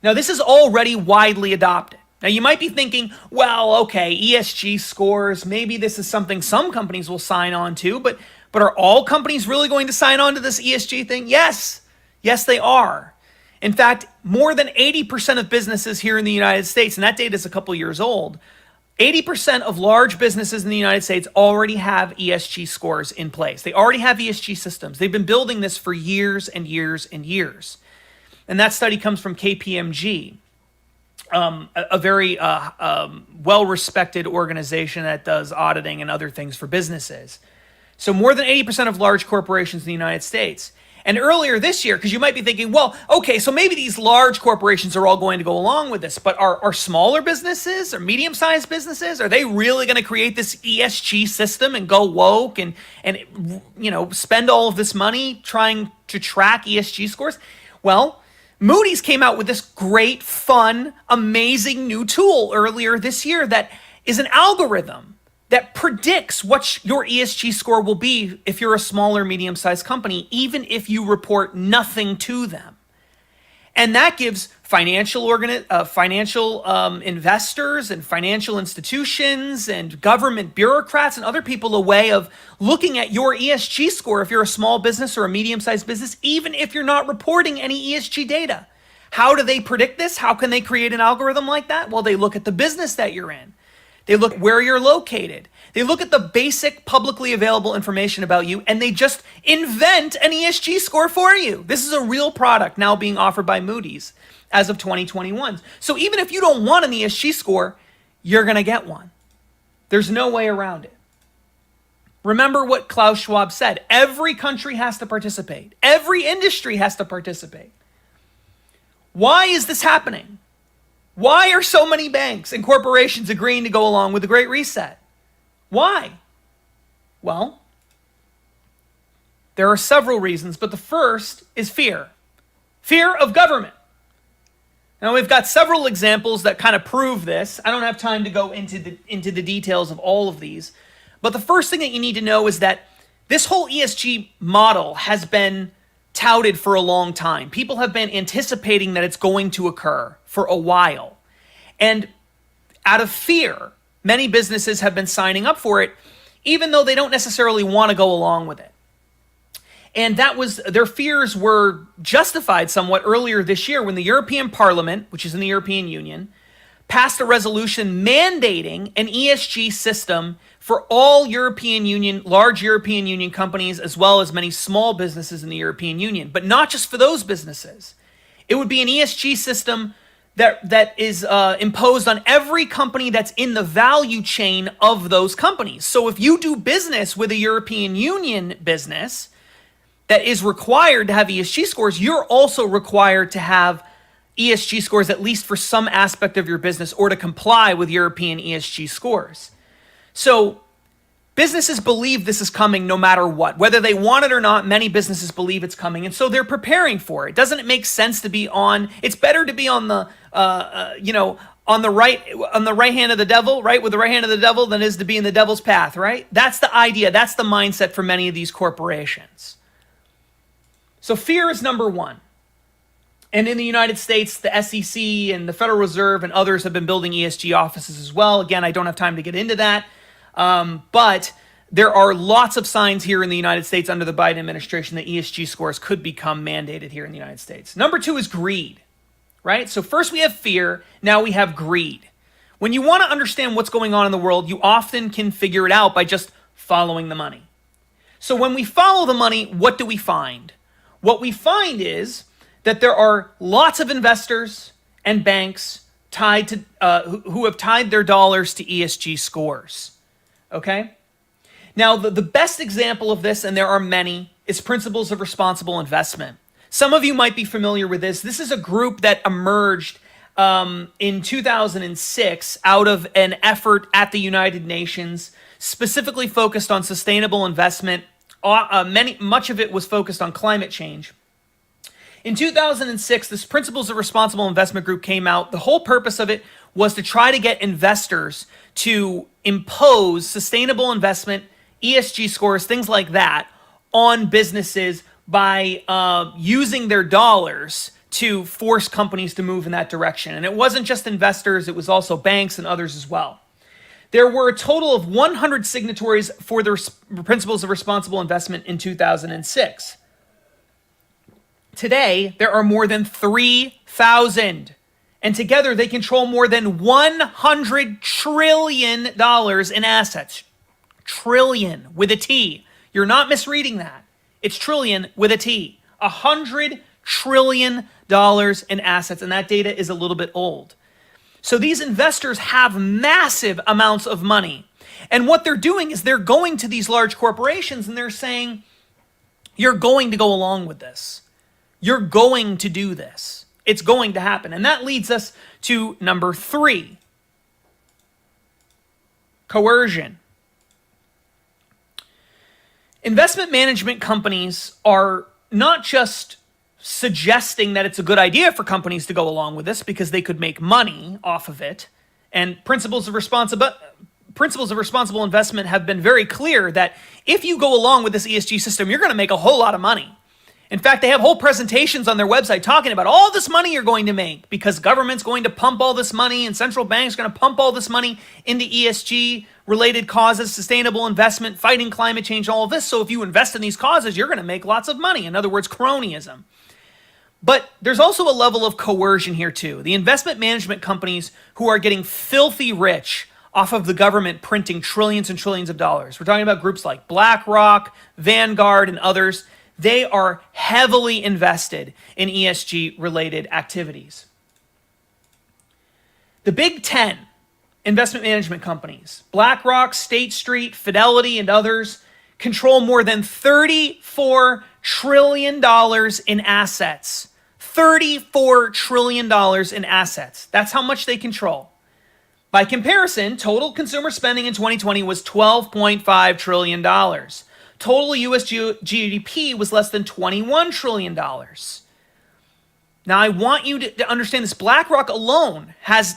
Now, this is already widely adopted. Now, you might be thinking, well, okay, ESG scores, maybe this is something some companies will sign on to, but are all companies really going to sign on to this ESG thing? Yes. Yes, they are. In fact, more than 80% of businesses here in the United States, and that data is a couple years old, 80% of large businesses in the United States already have ESG scores in place. They already have ESG systems. They've been building this for years and years and years. And that study comes from KPMG, a very well-respected organization that does auditing and other things for businesses. So more than 80% of large corporations in the United States. And earlier this year, because you might be thinking, well, okay, so maybe these large corporations are all going to go along with this, but are smaller businesses or medium-sized businesses, are they really going to create this ESG system and go woke and spend all of this money trying to track ESG scores? Well, Moody's came out with this great, fun, amazing new tool earlier this year that is an algorithm that predicts what your ESG score will be if you're a smaller, medium-sized company, even if you report nothing to them. And that gives financial investors and financial institutions and government bureaucrats and other people a way of looking at your ESG score if you're a small business or a medium-sized business, even if you're not reporting any ESG data. How do they predict this? How can they create an algorithm like that? Well, they look at the business that you're in. They look at where you're located. They look at the basic publicly available information about you, and they just invent an ESG score for you. This is a real product now being offered by Moody's as of 2021. So even if you don't want an ESG score, you're going to get one. There's no way around it. Remember what Klaus Schwab said. Every country has to participate. Every industry has to participate. Why is this happening? Why are so many banks and corporations agreeing to go along with the Great Reset? Why? Well, there are several reasons, but the first is fear. Fear of government. Now, we've got several examples that kind of prove this. I don't have time to go into the details of all of these, but the first thing that you need to know is that this whole ESG model has been touted for a long time. People have been anticipating that it's going to occur for a while. And out of fear, many businesses have been signing up for it, even though they don't necessarily want to go along with it. And their fears were justified somewhat earlier this year when the European Parliament, which is in the European Union, passed a resolution mandating an ESG system for all large European Union companies, as well as many small businesses in the European Union, but not just for those businesses. It would be an ESG system that is imposed on every company that's in the value chain of those companies. So if you do business with a European Union business that is required to have ESG scores, you're also required to have ESG scores at least for some aspect of your business or to comply with European ESG scores. So businesses believe this is coming no matter what. Whether they want it or not, many businesses believe it's coming, and so they're preparing for it. Doesn't it make sense to be it's better to be on the on the right hand of the devil, right, with the right hand of the devil than it is to be in the devil's path, right? That's the idea. That's the mindset for many of these corporations. So fear is number one. And in the United States, the SEC and the Federal Reserve and others have been building ESG offices as well. Again, I don't have time to get into that. But there are lots of signs here in the United States under the Biden administration that ESG scores could become mandated here in the United States. Number two is greed, right? So first we have fear, now we have greed. When you want to understand what's going on in the world, you often can figure it out by just following the money. So when we follow the money, what do we find? What we find is that there are lots of investors and banks tied to who have tied their dollars to ESG scores. Okay? Now, the best example of this, and there are many, is Principles of Responsible Investment. Some of you might be familiar with this. This is a group that emerged in 2006 out of an effort at the United Nations specifically focused on sustainable investment. Much of it was focused on climate change. In 2006, this Principles of Responsible Investment group came out. The whole purpose of it was to try to get investors to impose sustainable investment, ESG scores, things like that, on businesses by using their dollars to force companies to move in that direction. And it wasn't just investors, it was also banks and others as well. There were a total of 100 signatories for the Principles of Responsible Investment in 2006. Today, there are more than 3,000, and together they control more than $100 trillion in assets. Trillion with a T. You're not misreading that. It's trillion with a T. $100 trillion in assets, and that data is a little bit old. So these investors have massive amounts of money. And what they're doing is they're going to these large corporations and they're saying, you're going to go along with this. You're going to do this. It's going to happen. And that leads us to number 3. Coercion. Investment management companies are not just suggesting that it's a good idea for companies to go along with this because they could make money off of it. And principles of responsible investment have been very clear that if you go along with this ESG system, you're going to make a whole lot of money. In fact, they have whole presentations on their website talking about all this money you're going to make because government's going to pump all this money and central banks are going to pump all this money into ESG related causes, sustainable investment, fighting climate change, all of this. So if you invest in these causes, you're going to make lots of money. In other words, cronyism. But there's also a level of coercion here too. The investment management companies who are getting filthy rich off of the government printing trillions and trillions of dollars. We're talking about groups like BlackRock, Vanguard, and others. They are heavily invested in ESG-related activities. The Big 10 investment management companies, BlackRock, State Street, Fidelity, and others, control more than $34 trillion in assets. $34 trillion in assets. That's how much they control. By comparison, total consumer spending in 2020 was $12.5 trillion. Total US GDP was less than $21 trillion. Now, I want you to understand this. BlackRock alone has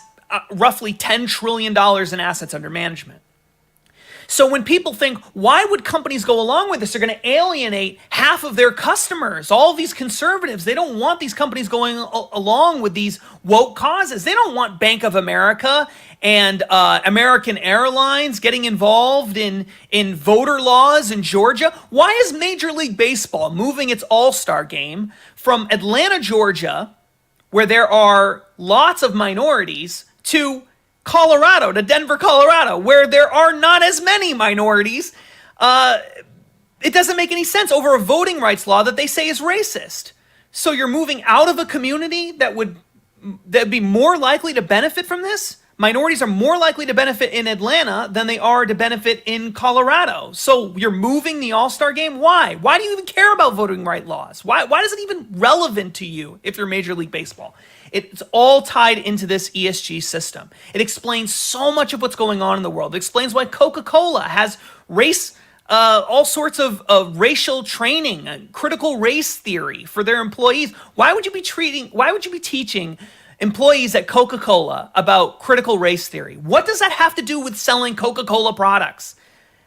roughly $10 trillion in assets under management. So when people think, why would companies go along with this? They're going to alienate half of their customers. All these conservatives, they don't want these companies going along with these woke causes. They don't want Bank of America and American Airlines getting involved in voter laws in Georgia. Why is Major League Baseball moving its All-Star game from Atlanta, Georgia, where there are lots of minorities, to Colorado, to Denver, Colorado, where there are not as many minorities? It doesn't make any sense over a voting rights law that they say is racist. So you're moving out of a community that'd be more likely to benefit from this? Minorities are more likely to benefit in Atlanta than they are to benefit in Colorado. So you're moving the All-Star game? Why? Why do you even care about voting rights laws? Why is it even relevant to you if you're Major League Baseball? It's all tied into this ESG system. It explains so much of what's going on in the world. It explains why Coca-Cola has all sorts of racial training, critical race theory for their employees. Why would you be teaching employees at Coca-Cola about critical race theory? What does that have to do with selling Coca-Cola products?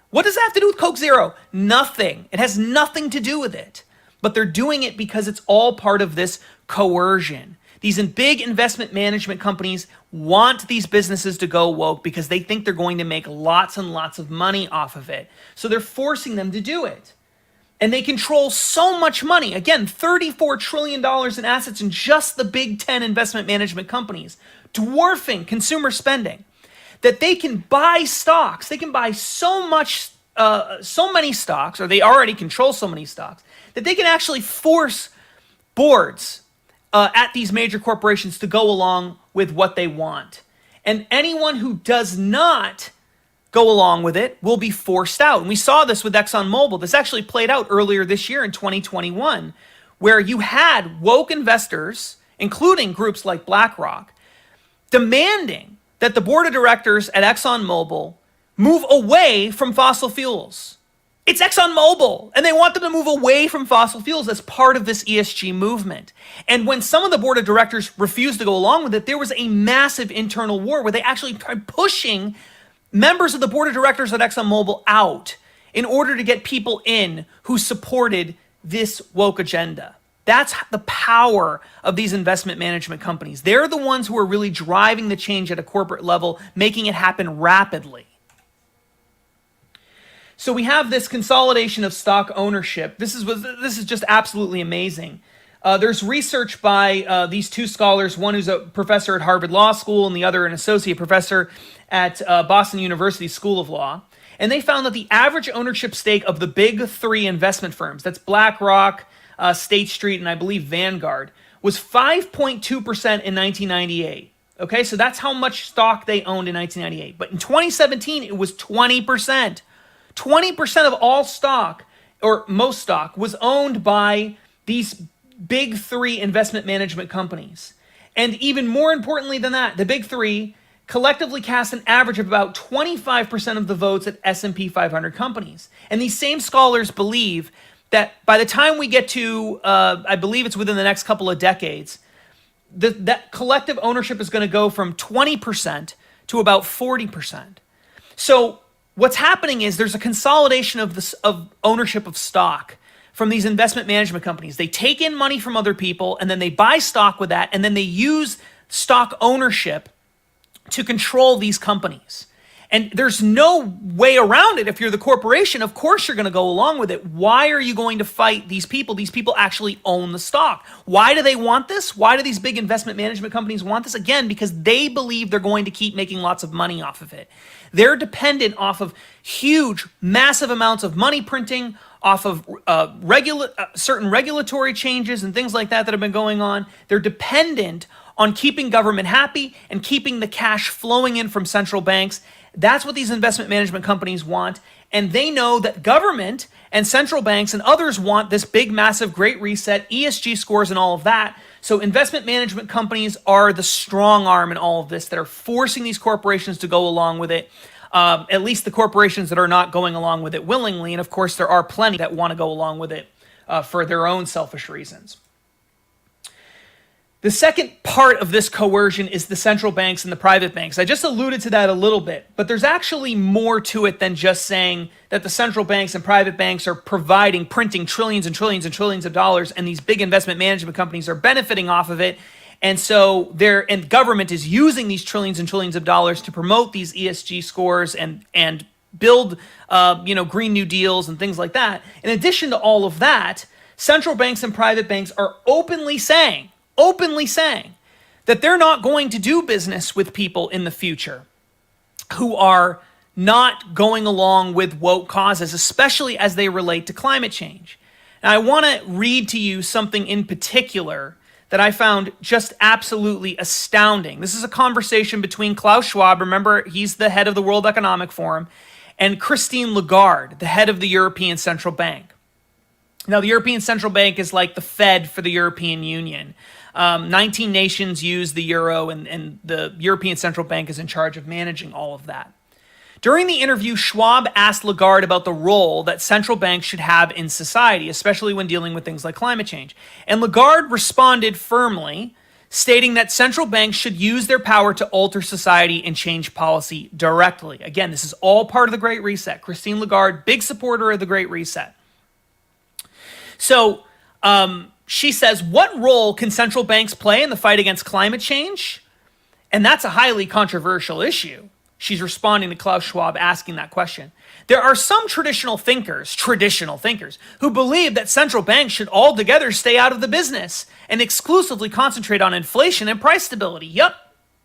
What does that have to do with Coke Zero? Nothing. It has nothing to do with it. But they're doing it because it's all part of this coercion. These big investment management companies want these businesses to go woke because they think they're going to make lots and lots of money off of it. So they're forcing them to do it. And they control so much money. Again, $34 trillion in assets in just the Big 10 investment management companies, dwarfing consumer spending, that they can buy stocks. They can buy so many stocks, or they already control so many stocks, that they can actually force boards at these major corporations to go along with what they want. And anyone who does not go along with it will be forced out. And we saw this with ExxonMobil. This actually played out earlier this year in 2021, where you had woke investors, including groups like BlackRock, demanding that the board of directors at ExxonMobil move away from fossil fuels. It's ExxonMobil, and they want them to move away from fossil fuels as part of this ESG movement. And when some of the board of directors refused to go along with it, there was a massive internal war where they actually tried pushing members of the board of directors at ExxonMobil out in order to get people in who supported this woke agenda. That's the power of these investment management companies. They're the ones who are really driving the change at a corporate level, making it happen rapidly. So we have this consolidation of stock ownership. This is just absolutely amazing. There's research by these two scholars, one who's a professor at Harvard Law School and the other an associate professor at Boston University School of Law. And they found that the average ownership stake of the big three investment firms, that's BlackRock, State Street, and I believe Vanguard, was 5.2% in 1998. Okay, so that's how much stock they owned in 1998. But in 2017, it was 20%. 20% of all stock, or most stock, was owned by these big three investment management companies. And even more importantly than that, the big three collectively cast an average of about 25% of the votes at S&P 500 companies. And these same scholars believe that by the time we get to, I believe it's within the next couple of decades, that collective ownership is going to go from 20% to about 40%. So what's happening is there's a consolidation of ownership of stock from these investment management companies. They take in money from other people, and then they buy stock with that, and then they use stock ownership to control these companies. And there's no way around it. If you're the corporation, of course you're going to go along with it. Why are you going to fight these people? These people actually own the stock. Why do they want this? Why do these big investment management companies want this? Again, because they believe they're going to keep making lots of money off of it. They're dependent off of huge, massive amounts of money printing, off of certain regulatory changes and things like that have been going on. They're dependent on keeping government happy and keeping the cash flowing in from central banks. That's what these investment management companies want. And they know that government and central banks and others want this big, massive, great reset, ESG scores and all of that. So investment management companies are the strong arm in all of this that are forcing these corporations to go along with it. At least the corporations that are not going along with it willingly. And of course, there are plenty that want to go along with it for their own selfish reasons. The second part of this coercion is the central banks and the private banks. I just alluded to that a little bit, but there's actually more to it than just saying that the central banks and private banks are printing trillions and trillions and trillions of dollars, and these big investment management companies are benefiting off of it. And so and government is using these trillions and trillions of dollars to promote these ESG scores and build Green New Deals and things like that. In addition to all of that, central banks and private banks are openly saying that they're not going to do business with people in the future who are not going along with woke causes, especially as they relate to climate change. Now, I want to read to you something in particular that I found just absolutely astounding. This is a conversation between Klaus Schwab, remember he's the head of the World Economic Forum, and Christine Lagarde, the head of the European Central Bank. Now, the European Central Bank is like the Fed for the European Union. 19 nations use the euro, and the European Central Bank is in charge of managing all of that. During the interview, Schwab asked Lagarde about the role that central banks should have in society, especially when dealing with things like climate change. And Lagarde responded firmly, stating that central banks should use their power to alter society and change policy directly. Again, this is all part of the Great Reset. Christine Lagarde, big supporter of the Great Reset. So she says, what role can central banks play in the fight against climate change? And that's a highly controversial issue. She's responding to Klaus Schwab asking that question. There are some traditional thinkers, who believe that central banks should altogether stay out of the business and exclusively concentrate on inflation and price stability. Yep,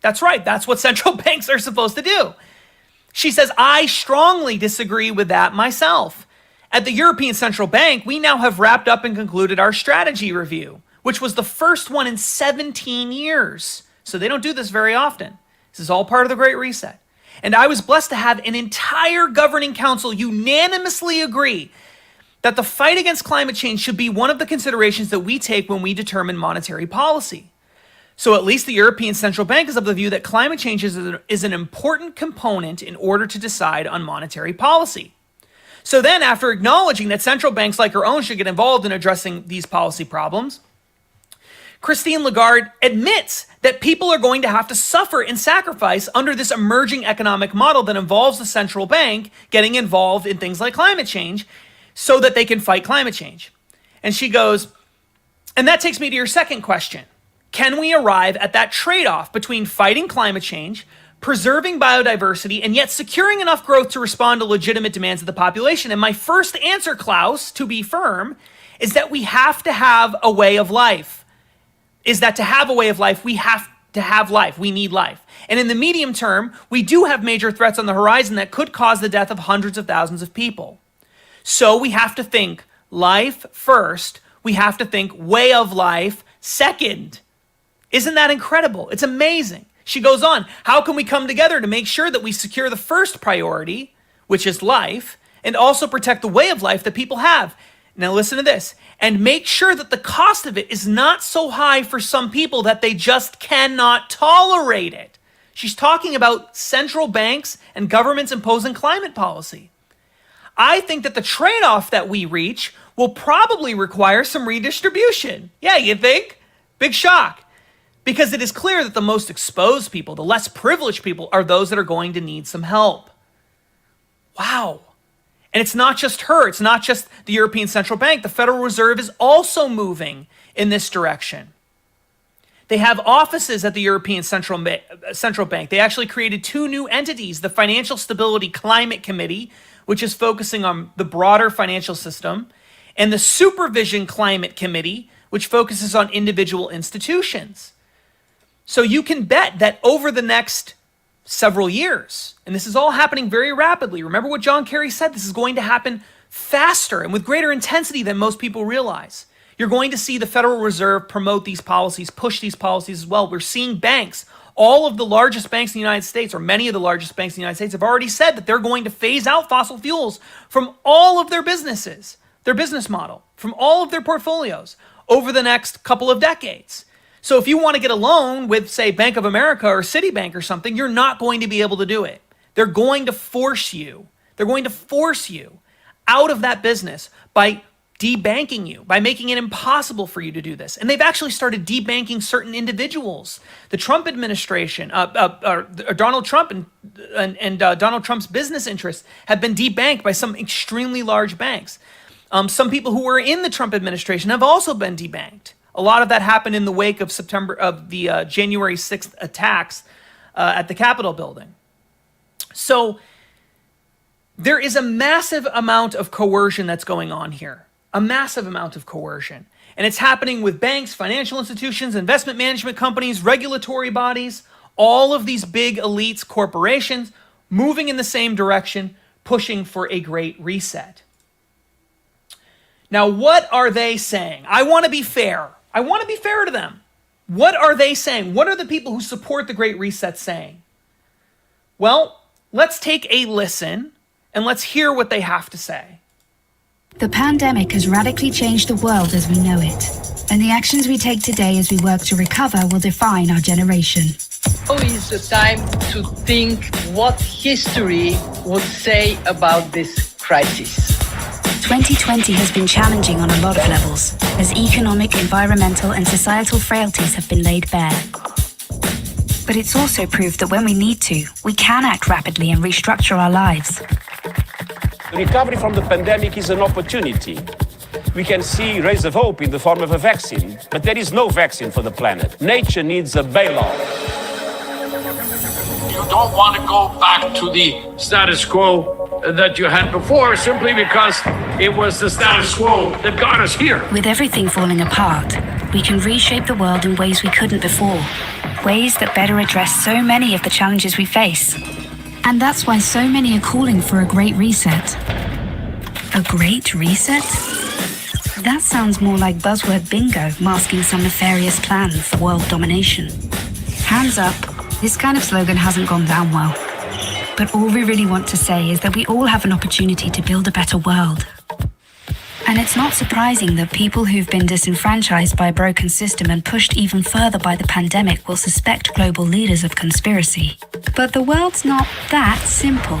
that's right. That's what central banks are supposed to do. She says, I strongly disagree with that myself. At the European Central Bank, we now have wrapped up and concluded our strategy review, which was the first one in 17 years. So they don't do this very often. This is all part of the Great Reset. And I was blessed to have an entire governing council unanimously agree that the fight against climate change should be one of the considerations that we take when we determine monetary policy. So at least the European Central Bank is of the view that climate change is an important component in order to decide on monetary policy. So then, after acknowledging that central banks like our own should get involved in addressing these policy problems, Christine Lagarde admits that people are going to have to suffer and sacrifice under this emerging economic model that involves the central bank getting involved in things like climate change so that they can fight climate change. And she goes, and that takes me to your second question. Can we arrive at that trade-off between fighting climate change, preserving biodiversity, and yet securing enough growth to respond to legitimate demands of the population? And my first answer, Klaus, to be firm, is that we have to have a way of life. Is that to have a way of life, we have to have life. We need life. And in the medium term, we do have major threats on the horizon that could cause the death of hundreds of thousands of people. So we have to think life first. We have to think way of life second. Isn't that incredible? It's amazing. She goes on, how can we come together to make sure that we secure the first priority, which is life, and also protect the way of life that people have? Now listen to this, and make sure that the cost of it is not so high for some people that they just cannot tolerate it. She's talking about central banks and governments imposing climate policy. I think that the trade-off that we reach will probably require some redistribution. Yeah, you think? Big shock. Because it is clear that the most exposed people, the less privileged people, are those that are going to need some help. Wow. And it's not just her. It's not just the European Central Bank. The Federal Reserve is also moving in this direction. They have offices at the European Central Bank. They actually created 2 new entities, the Financial Stability Climate Committee, which is focusing on the broader financial system, and the Supervision Climate Committee, which focuses on individual institutions. So you can bet that over the next several years, and this is all happening very rapidly. Remember what John Kerry said, this is going to happen faster and with greater intensity than most people realize. You're going to see the Federal Reserve promote these policies, push these policies as well. We're seeing banks, all of the largest banks in the United States, or many of the largest banks in the United States, have already said that they're going to phase out fossil fuels from all of their businesses, their business model, from all of their portfolios over the next couple of decades. So if you want to get a loan with, say, Bank of America or Citibank or something, you're not going to be able to do it. They're going to force you. They're going to force you out of that business by debanking you, by making it impossible for you to do this. And they've actually started debanking certain individuals. The Trump administration, Donald Trump and Donald Trump's business interests have been debanked by some extremely large banks. Some people who were in the Trump administration have also been debanked. A lot of that happened in the wake of the January 6th attacks at the Capitol building. So there is a massive amount of coercion that's going on here, a massive amount of coercion. And it's happening with banks, financial institutions, investment management companies, regulatory bodies, all of these big elites, corporations, moving in the same direction, pushing for a great reset. Now, what are they saying? I want to be fair. I want to be fair to them. What are they saying? What are the people who support the Great Reset saying? Well, let's take a listen and let's hear what they have to say. The pandemic has radically changed the world as we know it, and the actions we take today as we work to recover will define our generation. Now is the time to think what history would say about this crisis. 2020 has been challenging on a lot of levels, as economic, environmental, and societal frailties have been laid bare. But it's also proved that when we need to, we can act rapidly and restructure our lives. The recovery from the pandemic is an opportunity. We can see rays of hope in the form of a vaccine, but there is no vaccine for the planet. Nature needs a bailout. You don't want to go back to the status quo that you had before simply because it was the status quo that got us here. With everything falling apart, we can reshape the world in ways we couldn't before, ways that better address so many of the challenges we face. And that's why so many are calling for a great reset. A great reset? That sounds more like buzzword bingo masking some nefarious plan for world domination. Hands up, this kind of slogan hasn't gone down well. But all we really want to say is that we all have an opportunity to build a better world. And it's not surprising that people who've been disenfranchised by a broken system and pushed even further by the pandemic will suspect global leaders of conspiracy. But the world's not that simple.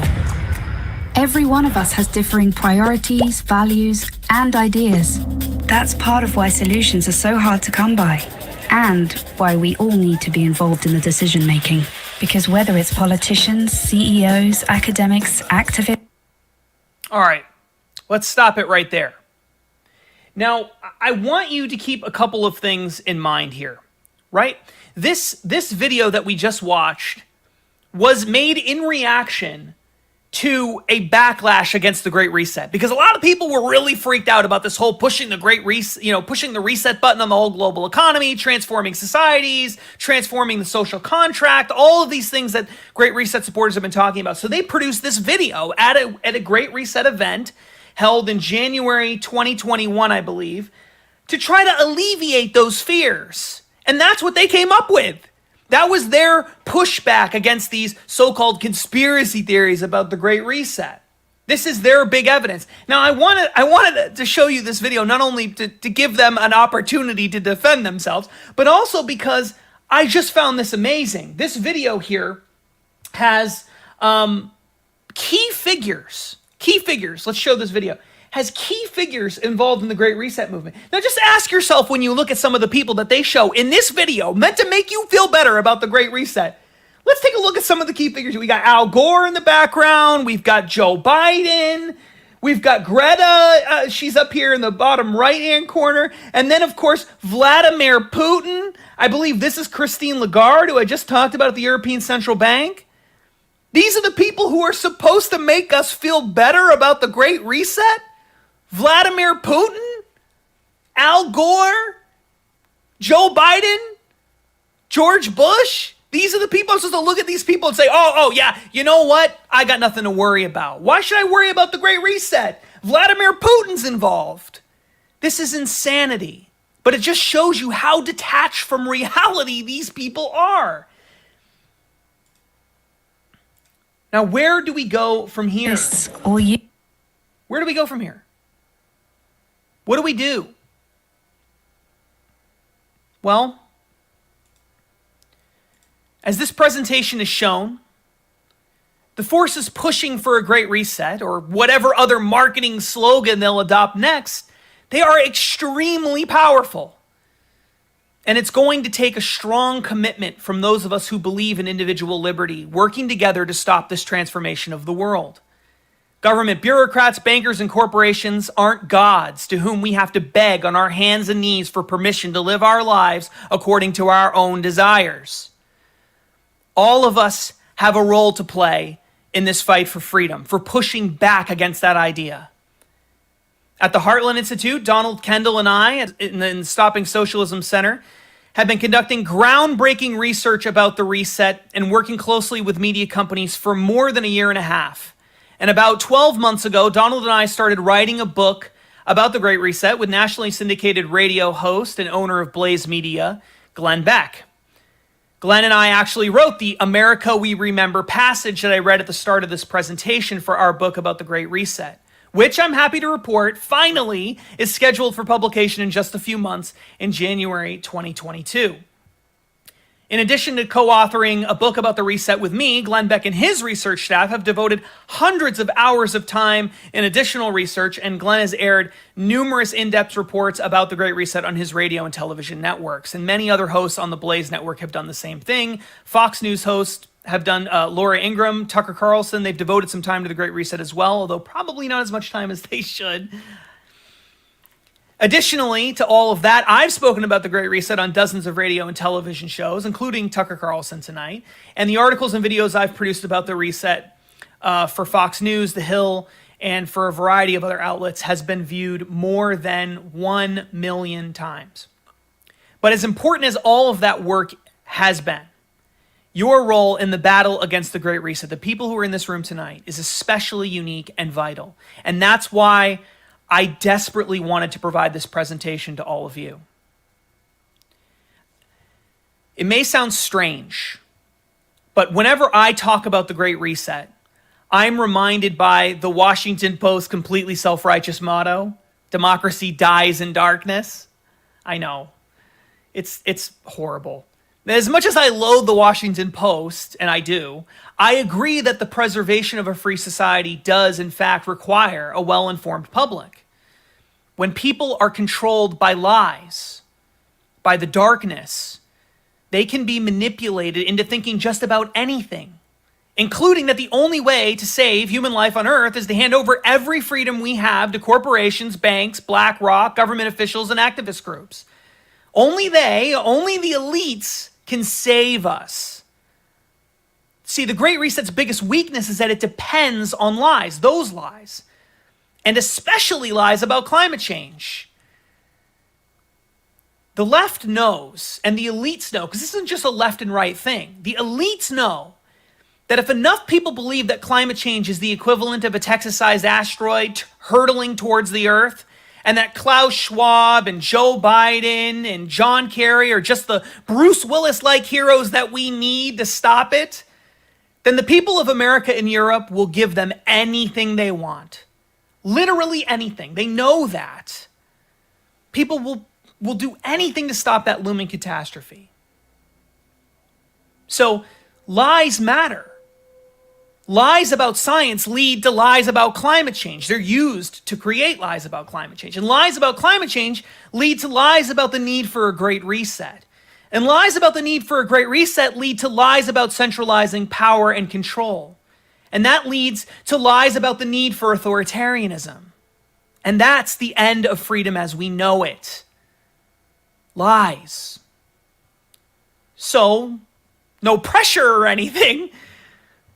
Every one of us has differing priorities, values, and ideas. That's part of why solutions are so hard to come by, and why we all need to be involved in the decision-making. Because whether it's politicians, CEOs, academics, activists... All right, let's stop it right there. Now, I want you to keep a couple of things in mind here, right? This video that we just watched was made in reaction to a backlash against the Great Reset, because a lot of people were really freaked out about this whole pushing the pushing the reset button on the whole global economy, transforming societies, transforming the social contract, all of these things that Great Reset supporters have been talking about. So they produced this video at a Great Reset event held in January 2021, I believe, to try to alleviate those fears. And that's what they came up with. That was their pushback against these so-called conspiracy theories about the Great Reset. This is their big evidence. Now, I wanted to show you this video, not only to give them an opportunity to defend themselves, but also because I just found this amazing. This video here has key figures. Let's show this video. Has key figures involved in the Great Reset movement. Now just ask yourself, when you look at some of the people that they show in this video, meant to make you feel better about the Great Reset. Let's take a look at some of the key figures. We got Al Gore in the background. We've got Joe Biden. We've got Greta. She's up here in the bottom right-hand corner. And then, of course, Vladimir Putin. I believe this is Christine Lagarde, who I just talked about at the European Central Bank. These are the people who are supposed to make us feel better about the Great Reset. Vladimir Putin, Al Gore, Joe Biden, George Bush. These are the people. I'm supposed to look at these people and say, oh yeah, you know what? I got nothing to worry about. Why should I worry about the Great Reset? Vladimir Putin's involved. This is insanity. But it just shows you how detached from reality these people are. Now, where do we go from here? Where do we go from here? What do we do? Well, as this presentation has shown, the forces pushing for a Great Reset, or whatever other marketing slogan they'll adopt next, they are extremely powerful. And it's going to take a strong commitment from those of us who believe in individual liberty, working together to stop this transformation of the world. Government bureaucrats, bankers, and corporations aren't gods to whom we have to beg on our hands and knees for permission to live our lives according to our own desires. All of us have a role to play in this fight for freedom, for pushing back against that idea. At the Heartland Institute, Donald Kendall and I, in the Stopping Socialism Center, have been conducting groundbreaking research about the reset and working closely with media companies for more than a year and a half. And about 12 months ago, Donald and I started writing a book about the Great Reset with nationally syndicated radio host and owner of Blaze Media, Glenn Beck. Glenn and I actually wrote the America We Remember passage that I read at the start of this presentation for our book about the Great Reset, which I'm happy to report finally is scheduled for publication in just a few months in January 2022. In addition to co-authoring a book about the reset with me, Glenn Beck and his research staff have devoted hundreds of hours of time in additional research, and Glenn has aired numerous in-depth reports about the Great Reset on his radio and television networks. And many other hosts on the Blaze network have done the same thing. Fox News hosts have done Laura Ingraham, Tucker Carlson. They've devoted some time to the Great Reset as well, although probably not as much time as they should. Additionally to all of that, I've spoken about the Great Reset on dozens of radio and television shows, including Tucker Carlson tonight. And the articles and videos I've produced about the reset for Fox News, The Hill, and for a variety of other outlets has been viewed more than 1 million times. But as important as all of that work has been, your role in the battle against the Great Reset, the people who are in this room tonight, is especially unique and vital. And that's why I desperately wanted to provide this presentation to all of you. It may sound strange, but whenever I talk about the Great Reset, I'm reminded by the Washington Post completely self-righteous motto, Democracy dies in darkness. I know. It's horrible. As much as I loathe the Washington Post, and I do, I agree that the preservation of a free society does, in fact, require a well-informed public. When people are controlled by lies, by the darkness, they can be manipulated into thinking just about anything, including that the only way to save human life on Earth is to hand over every freedom we have to corporations, banks, BlackRock, government officials, and activist groups. Only the elites can save us. See, the Great Reset's biggest weakness is that it depends on lies, those lies, and especially lies about climate change. The left knows, and the elites know, because this isn't just a left and right thing. The elites know that if enough people believe that climate change is the equivalent of a Texas-sized asteroid hurtling towards the Earth, and that Klaus Schwab and Joe Biden and John Kerry are just the Bruce Willis-like heroes that we need to stop it, then the people of America and Europe will give them anything they want. Literally anything. They know that. People will do anything to stop that looming catastrophe. So, lies matter. Lies about science lead to lies about climate change. They're used to create lies about climate change. And lies about climate change lead to lies about the need for a great reset. And lies about the need for a great reset lead to lies about centralizing power and control. And that leads to lies about the need for authoritarianism. And that's the end of freedom as we know it. Lies. So, no pressure or anything,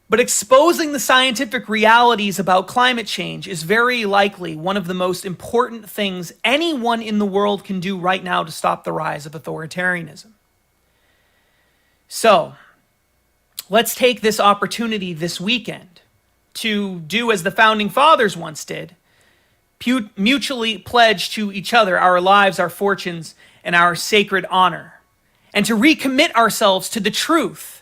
but exposing the scientific realities about climate change is very likely one of the most important things anyone in the world can do right now to stop the rise of authoritarianism. So, let's take this opportunity this weekend to do as the Founding Fathers once did, mutually pledge to each other our lives, our fortunes, and our sacred honor, and to recommit ourselves to the truth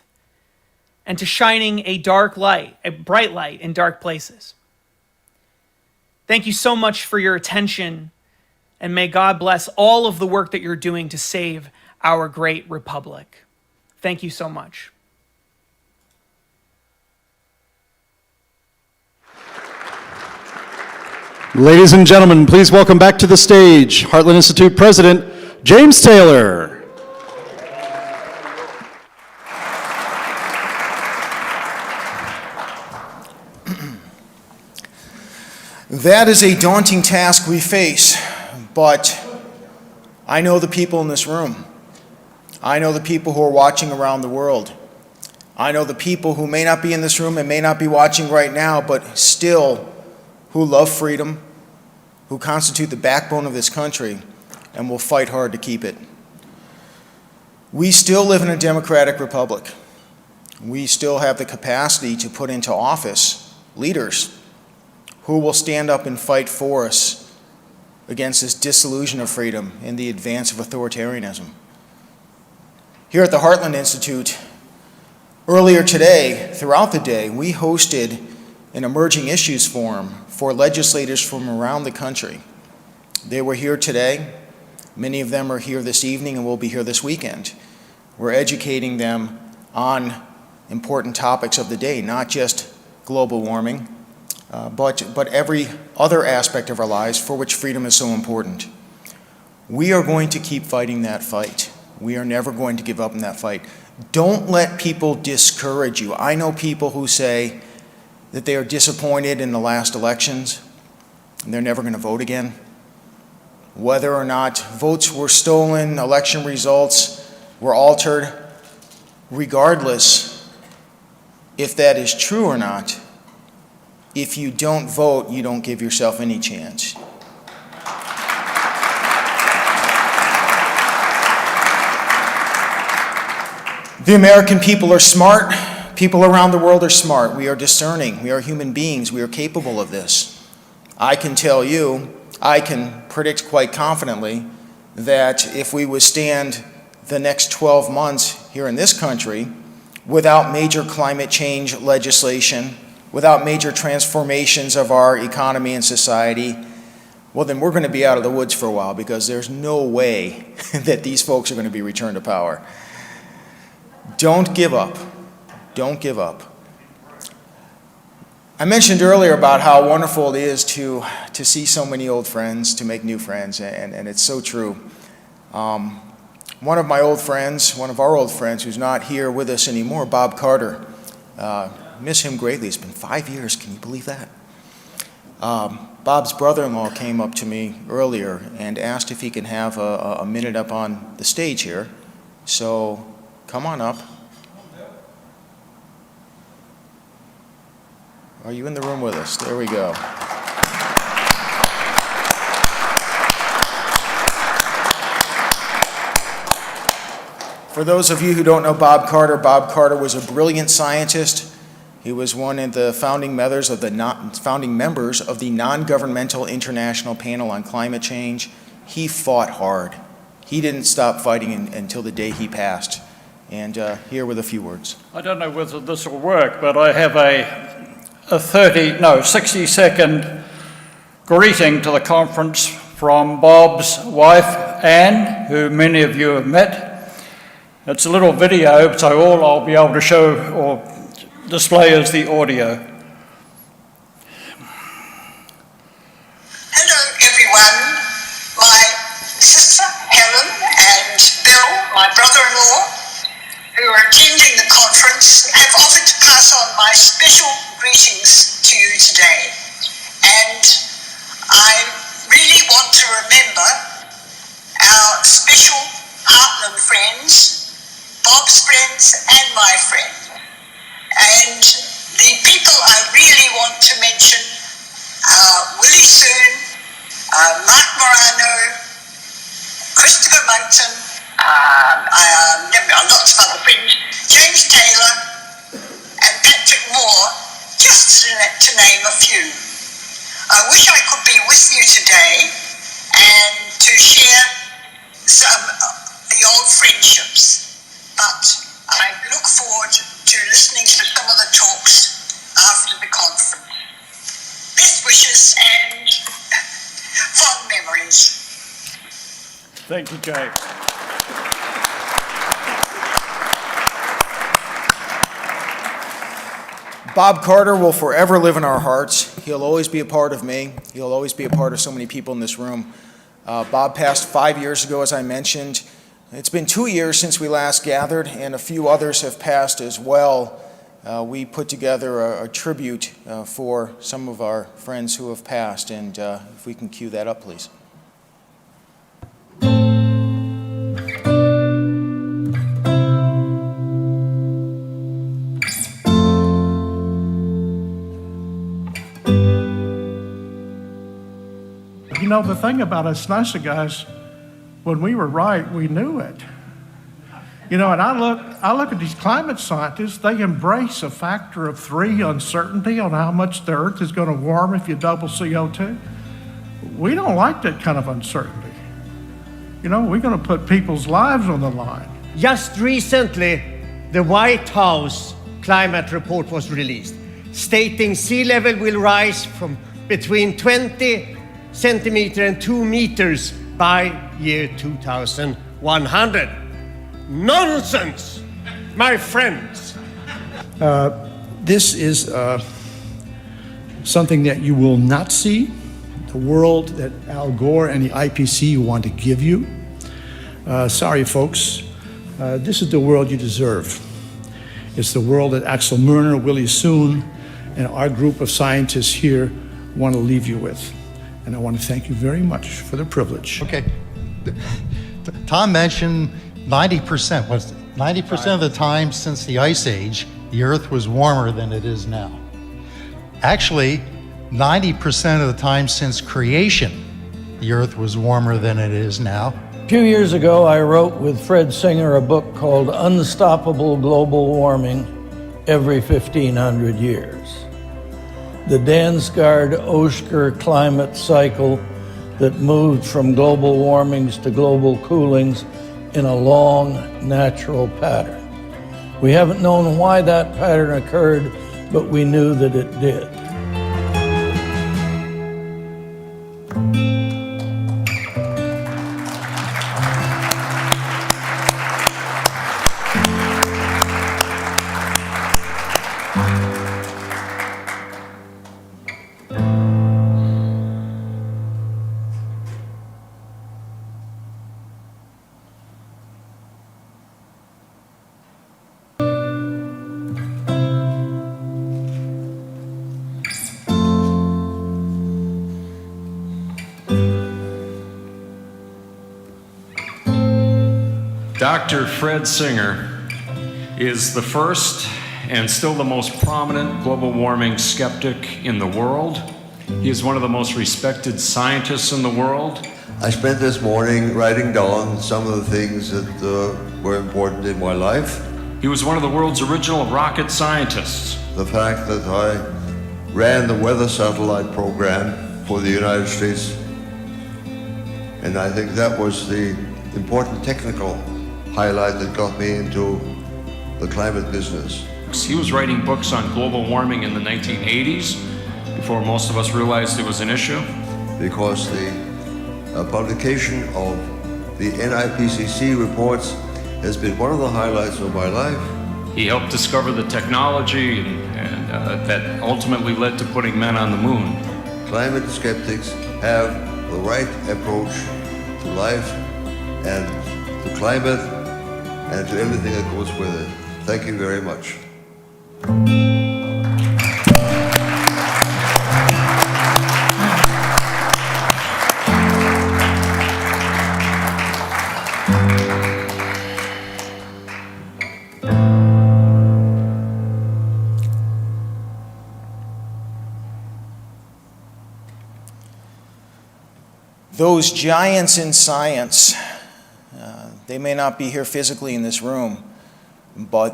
and to shining a bright light in dark places. Thank you so much for your attention, and may God bless all of the work that you're doing to save our great republic. Thank you so much. Ladies and gentlemen, please welcome back to the stage Heartland Institute President James Taylor. That is a daunting task we face, but I know the people in this room. I know the people who are watching around the world. I know the people who may not be in this room and may not be watching right now, but still who love freedom, who constitute the backbone of this country, and will fight hard to keep it. We still live in a democratic republic. We still have the capacity to put into office leaders who will stand up and fight for us against this disillusion of freedom and the advance of authoritarianism. Here at the Heartland Institute, earlier today, throughout the day, we hosted an Emerging Issues Forum for legislators from around the country. They were here today. Many of them are here this evening and will be here this weekend. We're educating them on important topics of the day, not just global warming, but every other aspect of our lives for which freedom is so important. We are going to keep fighting that fight. We are never going to give up in that fight. Don't let people discourage you. I know people who say that they are disappointed in the last elections and they're never going to vote again. Whether or not votes were stolen, election results were altered, regardless if that is true or not, if you don't vote, you don't give yourself any chance. The American people are smart. People around the world are smart. We are discerning. We are human beings. We are capable of this. I can tell you, I can predict quite confidently that if we withstand the next 12 months here in this country without major climate change legislation, without major transformations of our economy and society, well, then we're going to be out of the woods for a while, because there's no way that these folks are going to be returned to power. Don't give up. Don't give up. I mentioned earlier about how wonderful it is to see so many old friends, to make new friends, and it's so true. One of our old friends who's not here with us anymore, Bob Carter, miss him greatly. It's been 5 years, can you believe that? Bob's brother-in-law came up to me earlier and asked if he can have a minute up on the stage here. So come on up. Are you in the room with us? There we go. For those of you who don't know Bob Carter was a brilliant scientist. He was one of the founding members of the Non-Governmental International Panel on Climate Change. He fought hard. He didn't stop fighting until the day he passed. And here with a few words. I don't know whether this will work, but I have a 60-second greeting to the conference from Bob's wife, Anne, who many of you have met. It's a little video, so all I'll be able to show or display is the audio. Hello everyone. My sister Helen and Bill, my brother-in-law, who are attending the conference, have offered to pass on my special greetings to you today. And I really want to remember our special Heartland friends, Bob's friends and my friend. And the people I really want to mention are Willie Soon, Mark Morano, Christopher Monkton, lots of other friends, James Taylor, and Patrick Moore, just to name a few. I wish I could be with you today and to share some of the old friendships, but I look forward to listening to some of the talks after the conference. Best wishes and fond memories. Thank you, Jay. Bob Carter will forever live in our hearts. He'll always be a part of me. He'll always be a part of so many people in this room. Bob passed 5 years ago, as I mentioned. It's been 2 years since we last gathered, and a few others have passed as well. We put together a tribute for some of our friends who have passed, and if we can cue that up, please. You know, the thing about us NASA guys, when we were right, we knew it. You know, and I look at these climate scientists, they embrace a factor of 3 uncertainty on how much the Earth is going to warm if you double CO2. We don't like that kind of uncertainty. You know, we're going to put people's lives on the line. Just recently, the White House climate report was released, stating sea level will rise from between 20 centimeters and 2 meters by year 2100. Nonsense, my friends. This is something that you will not see, the world that Al Gore and the IPC want to give you. Sorry, folks. This is the world you deserve. It's the world that Axel Murner, Willie Soon, and our group of scientists here want to leave you with. And I want to thank you very much for the privilege. Okay. Tom mentioned 90%. Was 90% of the time since the Ice Age, the Earth was warmer than it is now. Actually, 90% of the time since creation, the Earth was warmer than it is now. A few years ago, I wrote with Fred Singer a book called Unstoppable Global Warming Every 1,500 Years. The Dansgaard-Oeschger climate cycle that moved from global warmings to global coolings in a long, natural pattern. We haven't known why that pattern occurred, but we knew that it did. Dr. Fred Singer is the first and still the most prominent global warming skeptic in the world. He is one of the most respected scientists in the world. I spent this morning writing down some of the things that were important in my life. He was one of the world's original rocket scientists. The fact that I ran the weather satellite program for the United States, and I think that was the important technical highlight that got me into the climate business. He was writing books on global warming in the 1980s, before most of us realized it was an issue. Because the publication of the NIPCC reports has been one of the highlights of my life. He helped discover the technology and that ultimately led to putting men on the moon. Climate skeptics have the right approach to life and to climate and to everything that goes with it. Thank you very much. Those giants in science, they may not be here physically in this room, but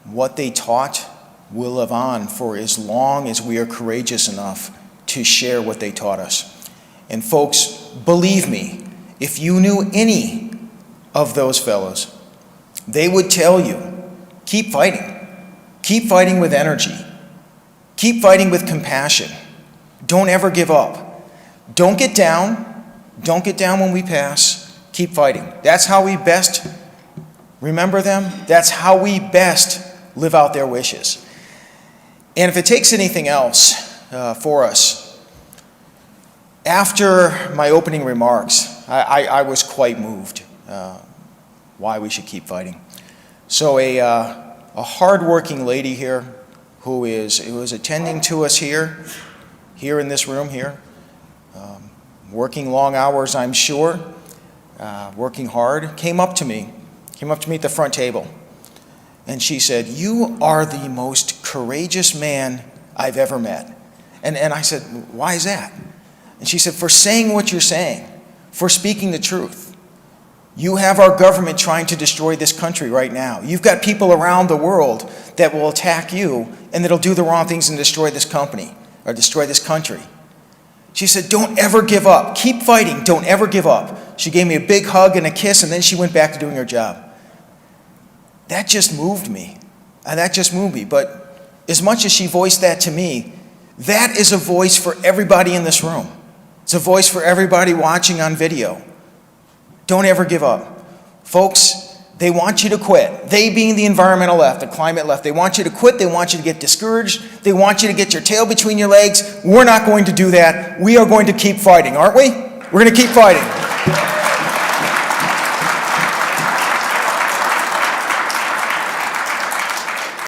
what they taught will live on for as long as we are courageous enough to share what they taught us. And folks, believe me, if you knew any of those fellows, they would tell you, keep fighting. Keep fighting with energy. Keep fighting with compassion. Don't ever give up. Don't get down. Don't get down when we pass. Keep fighting. That's how we best remember them. That's how we best live out their wishes. And if it takes anything else for us, after my opening remarks, I was quite moved why we should keep fighting. So a hardworking lady here who is attending to us here in this room here, working long hours, I'm sure, working hard, came up to me at the front table. And she said, "You are the most courageous man I've ever met." And I said, "Why is that?" And she said, "For saying what you're saying, for speaking the truth. You have our government trying to destroy this country right now. You've got people around the world that will attack you and that'll do the wrong things and destroy this company or destroy this country." She said, "Don't ever give up. Keep fighting. Don't ever give up." She gave me a big hug and a kiss, and then she went back to doing her job. That just moved me. But as much as she voiced that to me, that is a voice for everybody in this room. It's a voice for everybody watching on video. Don't ever give up. Folks, they want you to quit. They being the environmental left, the climate left. They want you to quit. They want you to get discouraged. They want you to get your tail between your legs. We're not going to do that. We are going to keep fighting, aren't we? We're going to keep fighting.